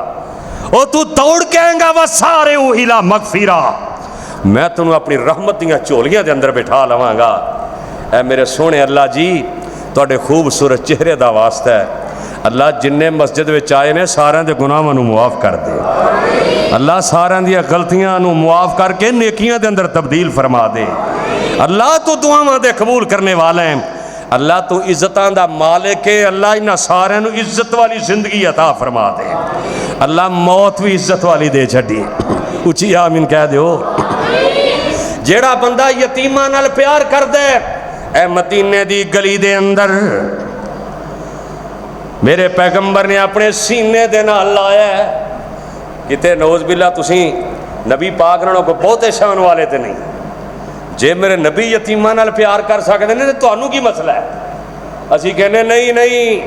Speaker 2: او تو دوڑ کے آئیں گا وہ سارے الا مغفرہ میں تنوں اپنی رحمت دیاں چولیاں دے اندر بٹھا لواں گا اے میرے سونے اللہ جی تواڈے خوبصورت چہرے دا واسطہ ہے اللہ جننے مسجد وچ آئے نے سارے دے گناہاں نو معاف کر دے اللہ سارے دی غلطیاں نو معاف کر کے نیکیاں دے اندر تبدیل فرما دے اللہ تو دعاواں دے قبول کرنے والا ہے اللہ تو عزتاں دا مالک ہے اللہ انہاں سارے نو عزت والی زندگی عطا فرما دے اللہ موت بھی عزت والی دے چھڈی اچھی آمین کہہ دیو جیڑا بندہ یتیماں نال پیار کر دے اے مدینے دی گلی دے اندر میرے پیغمبر نے اپنے سینے دے نال لایا ہے کتے نوز باللہ تسی نبی پاک نالوں کو بہتے شان والے تے نہیں جے میرے نبی یتیماں نال پیار کر سکتے ہیں تو انہوں کی مسئلہ ہے اسی کہنے نہیں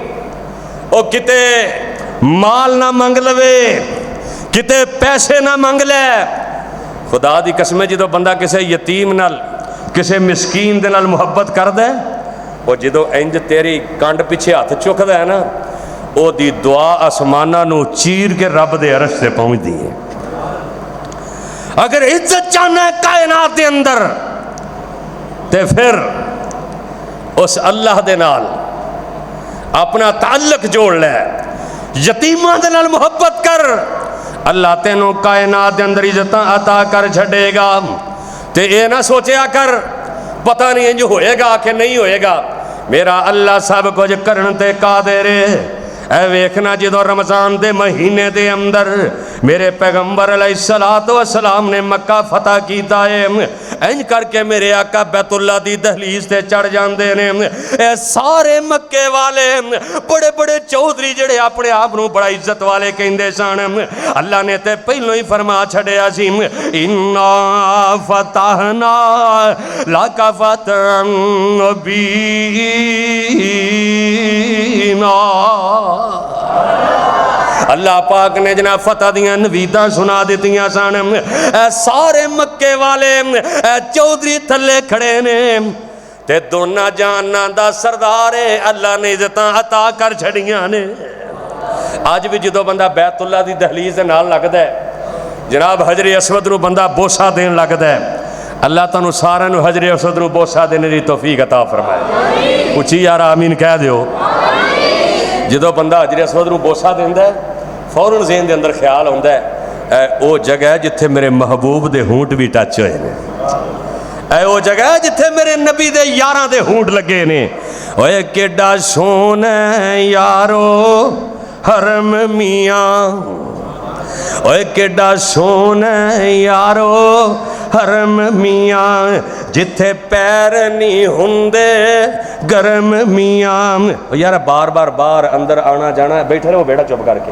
Speaker 2: او کتے مال نہ منگ لوے کتے پیسے نہ منگ لے خدا دی قسم جدو بندہ کسے یتیم نال کسے مسکین دے نال محبت کر دے وہ جدو انج تیری کانڈ پیچھے ہاتھ چک دے ہے نا او دی دعا آسمانہ نو چیر کے رب دے عرش سے پہنچ دی ہے اگر عزت چاہنا ہے کائنات دے اندر تے پھر اس اللہ دے نال اپنا تعلق جوڑ لے یتیماں دے نال محبت کر اللہ تینوں کائنات دے اندر عزتاں عطا کر چھڑے گا تے اے نہ سوچیا کر پتہ نہیں انج ہوئے گا کہ نہیں ہوئے گا میرا اللہ سب کچھ کرن تے قادر ہے اے ویکھنا جدو رمضان دے مہینے دے اندر میرے پیغمبر علیہ السلام نے مکہ فتح کیتا ہے انج کر کے میرے آقا بیت اللہ دی دہلیز تے چڑھ جاندے نے اے سارے مکے والے بڑے بڑے چودھری جڑے اپنے آپ نو بڑا عزت والے کہندے سن اللہ نے تے پہلو ہی فرما چھڑیا سی انا فتحنا لک فتحا مبینا اللہ پاک نے جناب فتح دیاں نویداں سنا دیتیاں سن سارے مکے والے چودھری تھلے کھڑے نے تے دونہ جہاناں دا سردار اللہ نے عزتاں عطا کر چھڑیاں نے آج بھی جدو بندہ بیت اللہ دی دہلیز دے نال لگدا ہے جناب حجر اسود نو بندہ بوسا دین لگدا ہے اللہ تانوں سارے نو حجر اسود نو بوسا دینے دی توفیق عطا فرمائے اچھی یار آمین کہہ دیو جدو بندہ حجر اسود نو بوسا دیندا ہے فوراً ذہن دے اندر خیال ہوندا ہے اے او جگہ ہے جتھے میرے محبوب دے ہونٹ بھی ٹچ ہوئے نے اے او جگہ ہے جتھے میرے نبی دے یاراں دے ہونٹ لگے نے اوے کیڈا سونا یارو حرم میاں اوے کیڈا سونا یارو حرم میاں جتھے پیر نہیں ہوندے گرم میاں یار بار بار باہر اندر آنا جانا بیٹھے رہو بیٹا چپ کر کے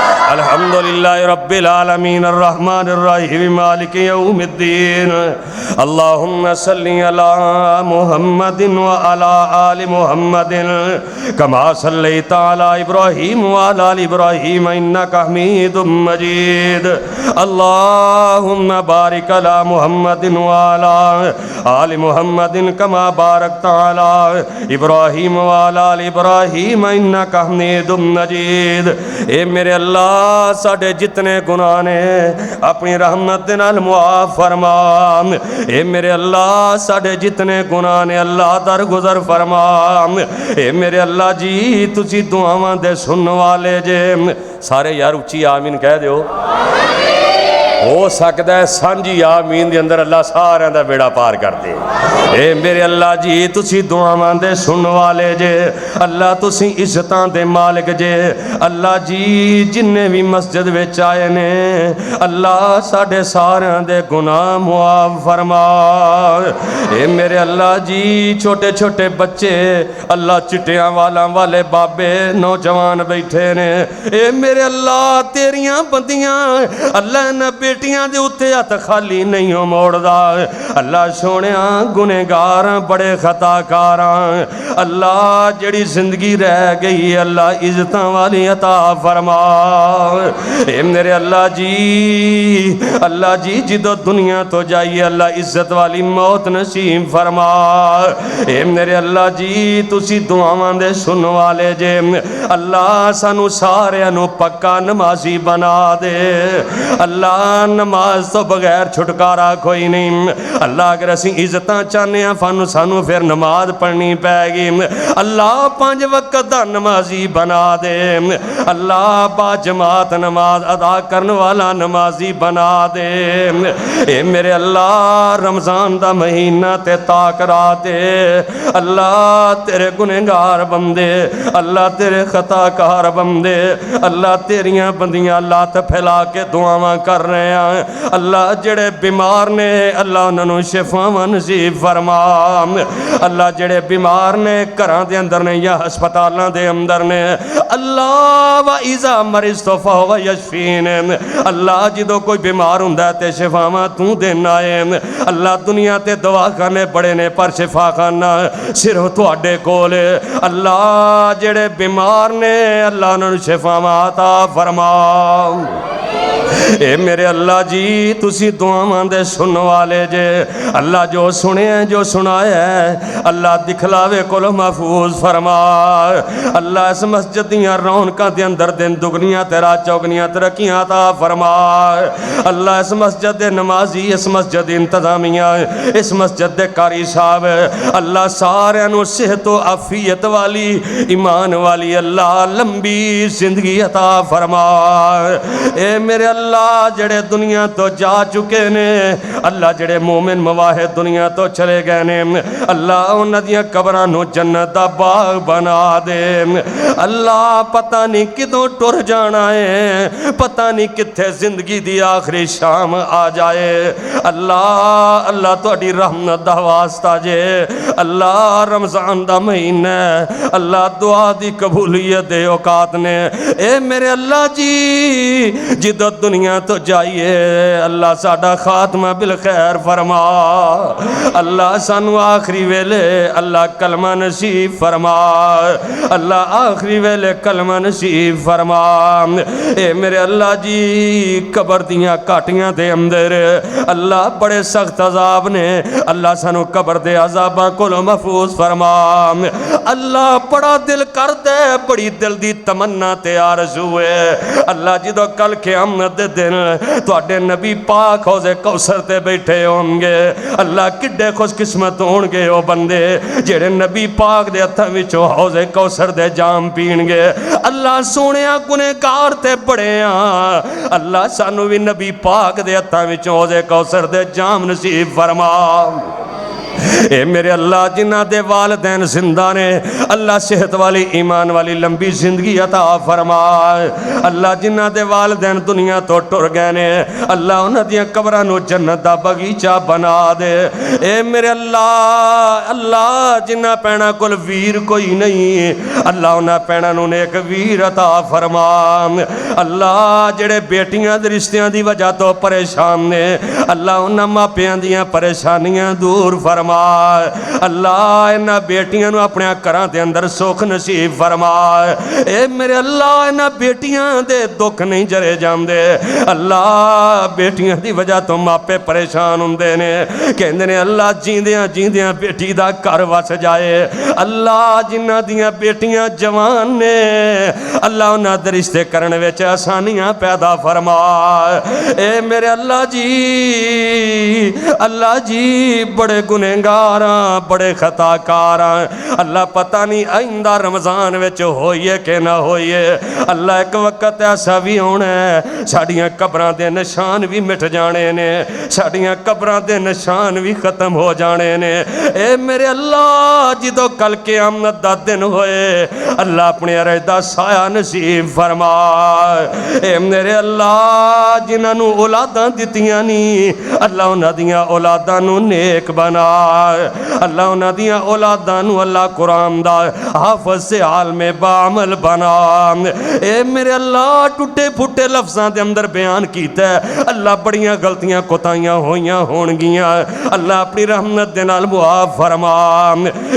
Speaker 2: الحمدللہ رب العالمین الرحمن الرحیم مالک یوم الدین اللہم صلی علی محمد وعلی آل محمد کما صلیت علی ابراہیم وعلی آل ابراہیم انکا حمید مجید اللہم بارک علی محمد وعلی آل محمد کما بارکت علی ابراہیم وعلی آل ابراہیم انکا حمید مجید۔ اے میرے اللہ ساڑھے جتنے گناہ نے اپنی رحمت دے نال معاف فرما۔ اے میرے اللہ ساڑھے جتنے گناہ نے اللہ درگزر فرما۔ اے میرے اللہ جی تسی دعاواں دے سن والے جے۔ سارے یار اچھی آمین کہہ دیو۔ ہو سکتا ہے سانجی آمین دے اندر اللہ سارے دا بیڑا پار کر دے۔ اے میرے اللہ جی تسی دعاواں دے سن والے جے، اللہ تسی عزتاں دے مالک جے۔ اللہ جی جننے بھی مسجد وچ آئے نے اللہ ساڑھے سارے دے گناہ معاف فرما۔ اے میرے اللہ جی چھوٹے چھوٹے بچے اللہ چٹیاں والے بابے نوجوان بیٹھے نے، اے میرے اللہ تیریاں بندیاں اللہ نے بیٹیاں دے اتے ہاتھ خالی نہیں ہو موڑ دا۔ اللہ سونیاں گنہگار بڑے خطا کاراں، اللہ جڑی زندگی رہ گئی اللہ عزتاں والی عطا فرما۔ اے میرے اللہ جی جدو دنیا تو جائیے اللہ عزت والی موت نصیب فرما۔ اے میرے اللہ جی تسی دعاواں دے سن والے جے، اللہ سانو سارے انو پکا نمازی بنا دے۔ اللہ نماز تو بغیر چھٹکارا کوئی نہیں۔ اللہ اگر اسی عزتاں چاہنے ہیں سانو پھر نماز پڑھنی پائے گی۔ اللہ 5 وقت دا نمازی بنا دے۔ اللہ با جماعت نماز ادا کرنے والا نمازی بنا دے۔ اے میرے اللہ رمضان دا مہینہ تے تاک راتے اللہ تیرے گنہگار بندے، اللہ تیرے خطا کار بندے، اللہ تیریاں بندیاں لات پھیلا کے دعاواں کر رہے ہیں۔ اللہ جڑے بیمار نے اللہ انہوں شفاواں نصیب فرما۔ اللہ جڑے بیمار نے گھراں دے اندر نے یا ہسپتالاں دے اندر نے اللہ وَإِذَا مَرِضْتُ فَهُوَ يَشْفِينِ۔ اللہ جدو کوئی بیمار ہوندا ہے تے شفاواں تو دینا ہے۔ اللہ دنیا تے دواخانے بڑے نے پر شفا خانہ صرف تواڈے کول۔ اللہ جڑے بیمار نے اللہ انہوں شفاواں عطا فرما۔ اے میرے اللہ جی تسی دعاواں دے سن والے جے، اللہ جو سنے ہیں جو سنایا ہے اللہ دکھلاوے کل محفوظ فرما۔ اللہ اس مسجد دیاں رونقاں دے اندر دن دگنیاں تیرا چوگنیاں ترقیاں عطا فرما۔ اللہ اس مسجد دے نمازی، اس مسجد دے انتظامیہ، اس مسجد دے قاری صاحب اللہ سارے انو صحت و عافیت والی ایمان والی اللہ لمبی زندگی عطا فرما۔ اے میرے اللہ جڑے دنیا تو جا چکے نے اللہ جڑے مومن مواحد دنیا تو چلے گئے نے اللہ انہاں دیاں قبراں نو جنت دا باغ بنا دے۔ اللہ پتہ نہیں کدوں ٹر جانا ہے، پتہ نہیں کتھے زندگی دی آخری شام آ جائے۔ اللہ تہاڈی رحمت دا واسطہ جے، اللہ رمضان دا مہینہ اللہ دعا دی قبولیت دے اوقات نے۔ اے میرے اللہ جی جدو دنیا تو جائیے اللہ ساڈا خاتمہ بالخیر فرما۔ اللہ سانو آخری ویلے اللہ کلمہ نصیب فرما۔ اللہ آخری ویلے کلمہ نصیب فرما۔ اے میرے اللہ جی قبر دیاں کاٹیاں دے اندر اللہ بڑے سخت عذاب نے، اللہ سانو قبر دے عذاباں کو محفوظ فرما۔ اللہ بڑا دل کر دے، بڑی دل دی تمنا تے آرزو ہے اللہ جدو کل قیامت دے دن تواڈے نبی پاک حوض کوثر تے بیٹھے ہوں گے اللہ کڈے خوش قسمت ہون گے او بندے جڑے نبی پاک دے ہتھاں وچوں حوض کوثر دے جام پین گے۔ اللہ سونیا گنہگار تے بڑے ہاں اللہ سانو بھی نبی پاک دے ہتھاں وچوں حوض کوثر دے جام نصیب فرما۔ اے میرے اللہ جنہ دے والدین زندہ نے اللہ صحت والی ایمان والی لمبی زندگی عطا فرما اللہ جنہ دے والدین دنیا تو ٹر گئے نے اللہ انہاں دیاں قبراں نو جنت دا باغیچہ بنا دے اے میرے اللہ جنہ پینا کول ویر کوئی نہیں اللہ انہاں پینا نو نیک ویر عطا فرما اللہ جڑے بیٹیاں دے رشتیاں دی وجہ تو پریشان نے اللہ انہاں ماپیاں دیاں پریشانیاں دور فرما اللہ انہاں بیٹیاں نو اپنے گھراں دے اندر سکھ نصیب فرما اے میرے اللہ انہاں بیٹیاں دے دکھ نہیں جرے جاندے اللہ بیٹیاں دی وجہ تو ماپے پریشان ہوندے نے کہندے نے اللہ جیندیاں جیندیاں بیٹی دا گھر وس جائے اللہ جنہاں دیاں بیٹیاں جوان نے اللہ انہاں دے رشتے کرن وچ آسانیاں پیدا فرما اے میرے اللہ جی بڑے گنہگاراں بڑے خطا کاراں اللہ پتہ نہیں آئندہ رمضان وچ ہوئیے کہ نہ ہوئیے اللہ ایک وقت ایسا بھی ہونا ہے ساڑیاں قبراں دے نشان بھی مٹ جانے نے ساڑیاں قبراں دے نشان بھی ختم ہو جانے نے اے میرے اللہ جدو کل قیامت دا دن ہوئے اللہ اپنے عرش دا سایہ نصیب فرما اے میرے اللہ جنہاں نو اولاداں دتیاں نہیں اللہ انہاں دیاں اولاداں نو نیک بنا اللہ انہاں دیاں اولاداں نو اللہ قرآن دا حافظ سے عالم بعمل بنا اے میرے اللہ ٹوٹے پھوٹے لفظاں دے اندر بیان کیتا ہے اللہ بڑیاں غلطیاں کوتاہیاں ہویاں ہون گیاں اللہ اپنی رحمت دے نال معاف فرما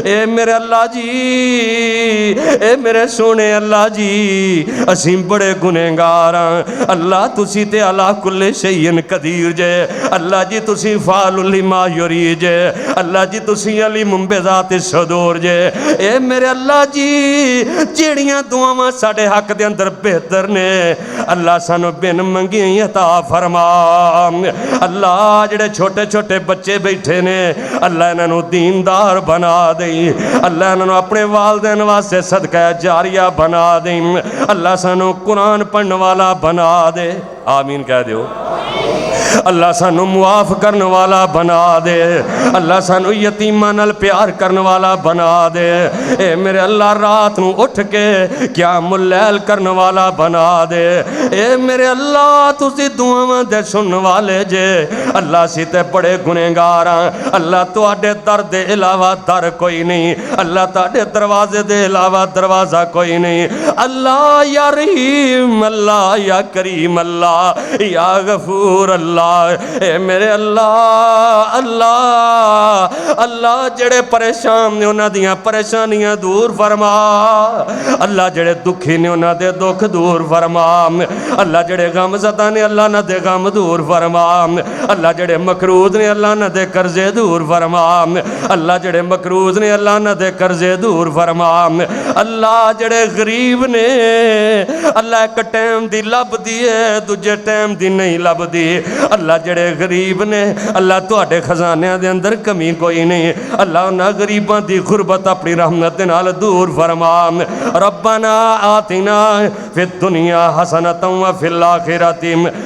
Speaker 2: اے میرے اللہ جی اے میرے سونے اللہ جی اسیں بڑے گنہگاراں اللہ تسی تے اللہ کل شیء قدیر جے اللہ جی تسی فعال لما یرید جے اللہ جی تسی علیم بذات الصدور جے اے میرے اللہ جی جیڑیاں دعاواں ساڈے حق دے اندر بہتر نے اللہ سانو بن منگی عطا فرما اللہ جڑے چھوٹے چھوٹے بچے بیٹھے نے اللہ انہاں نو دیندار بنا دیں اللہ انہاں نو اپنے والدین واسطے صدقہ جاریہ بنا دیں اللہ سانو قرآن پڑھنے والا بنا دے آمین کہہ دیو اللہ سانو معاف کرنے والا بنا دے اللہ سانو یتیمان نال پیار کرنے والا بنا دے اے میرے اللہ رات نو اٹھ کے قیام اللیل کرنے والا بنا دے اے میرے اللہ تسی دعاواں دے سننے والے جے اللہ سی تے بڑے گنہگاراں اللہ تواڈے در دے علاوہ در کوئی نہیں اللہ تواڈے دروازے دے علاوہ دروازہ کوئی نہیں اللہ یا رحیم اللہ یا کریم اللہ یا غفور اللہ اے میرے اللہ جڑے پریشان نے انہاں دیاں پریشانیاں دور فرما اللہ جڑے دکھی نے انہاں دے دکھ دور فرما اللہ جڑے غم زدہ نے اللہ نہ دے غم دور فرما اللہ جڑے مقروض نے اللہ نہ دے قرضے دور فرما اللہ جڑے مقروض نے اللہ نہ دے قرضے دور فرما اللہ جڑے غریب نے اللہ ایک ٹائم دی لب دیے دوجے ٹائم دی نہیں لب دی اللہ جڑے غریب نے اللہ تواڈے خزانے دے اندر کمی کوئی نہیں اللہ انہاں غریباں دی غربت اپنی رحمت نال دور فرما ربنا آتنا فی الدنیا حسنۃ وفی الآخرۃ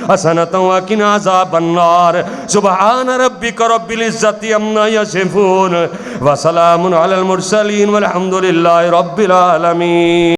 Speaker 2: حسنۃ وقنا عذاب النار سبحان ربک رب العزۃ عما یصفون وسلام علی المرسلین والحمد للہ رب العالمین.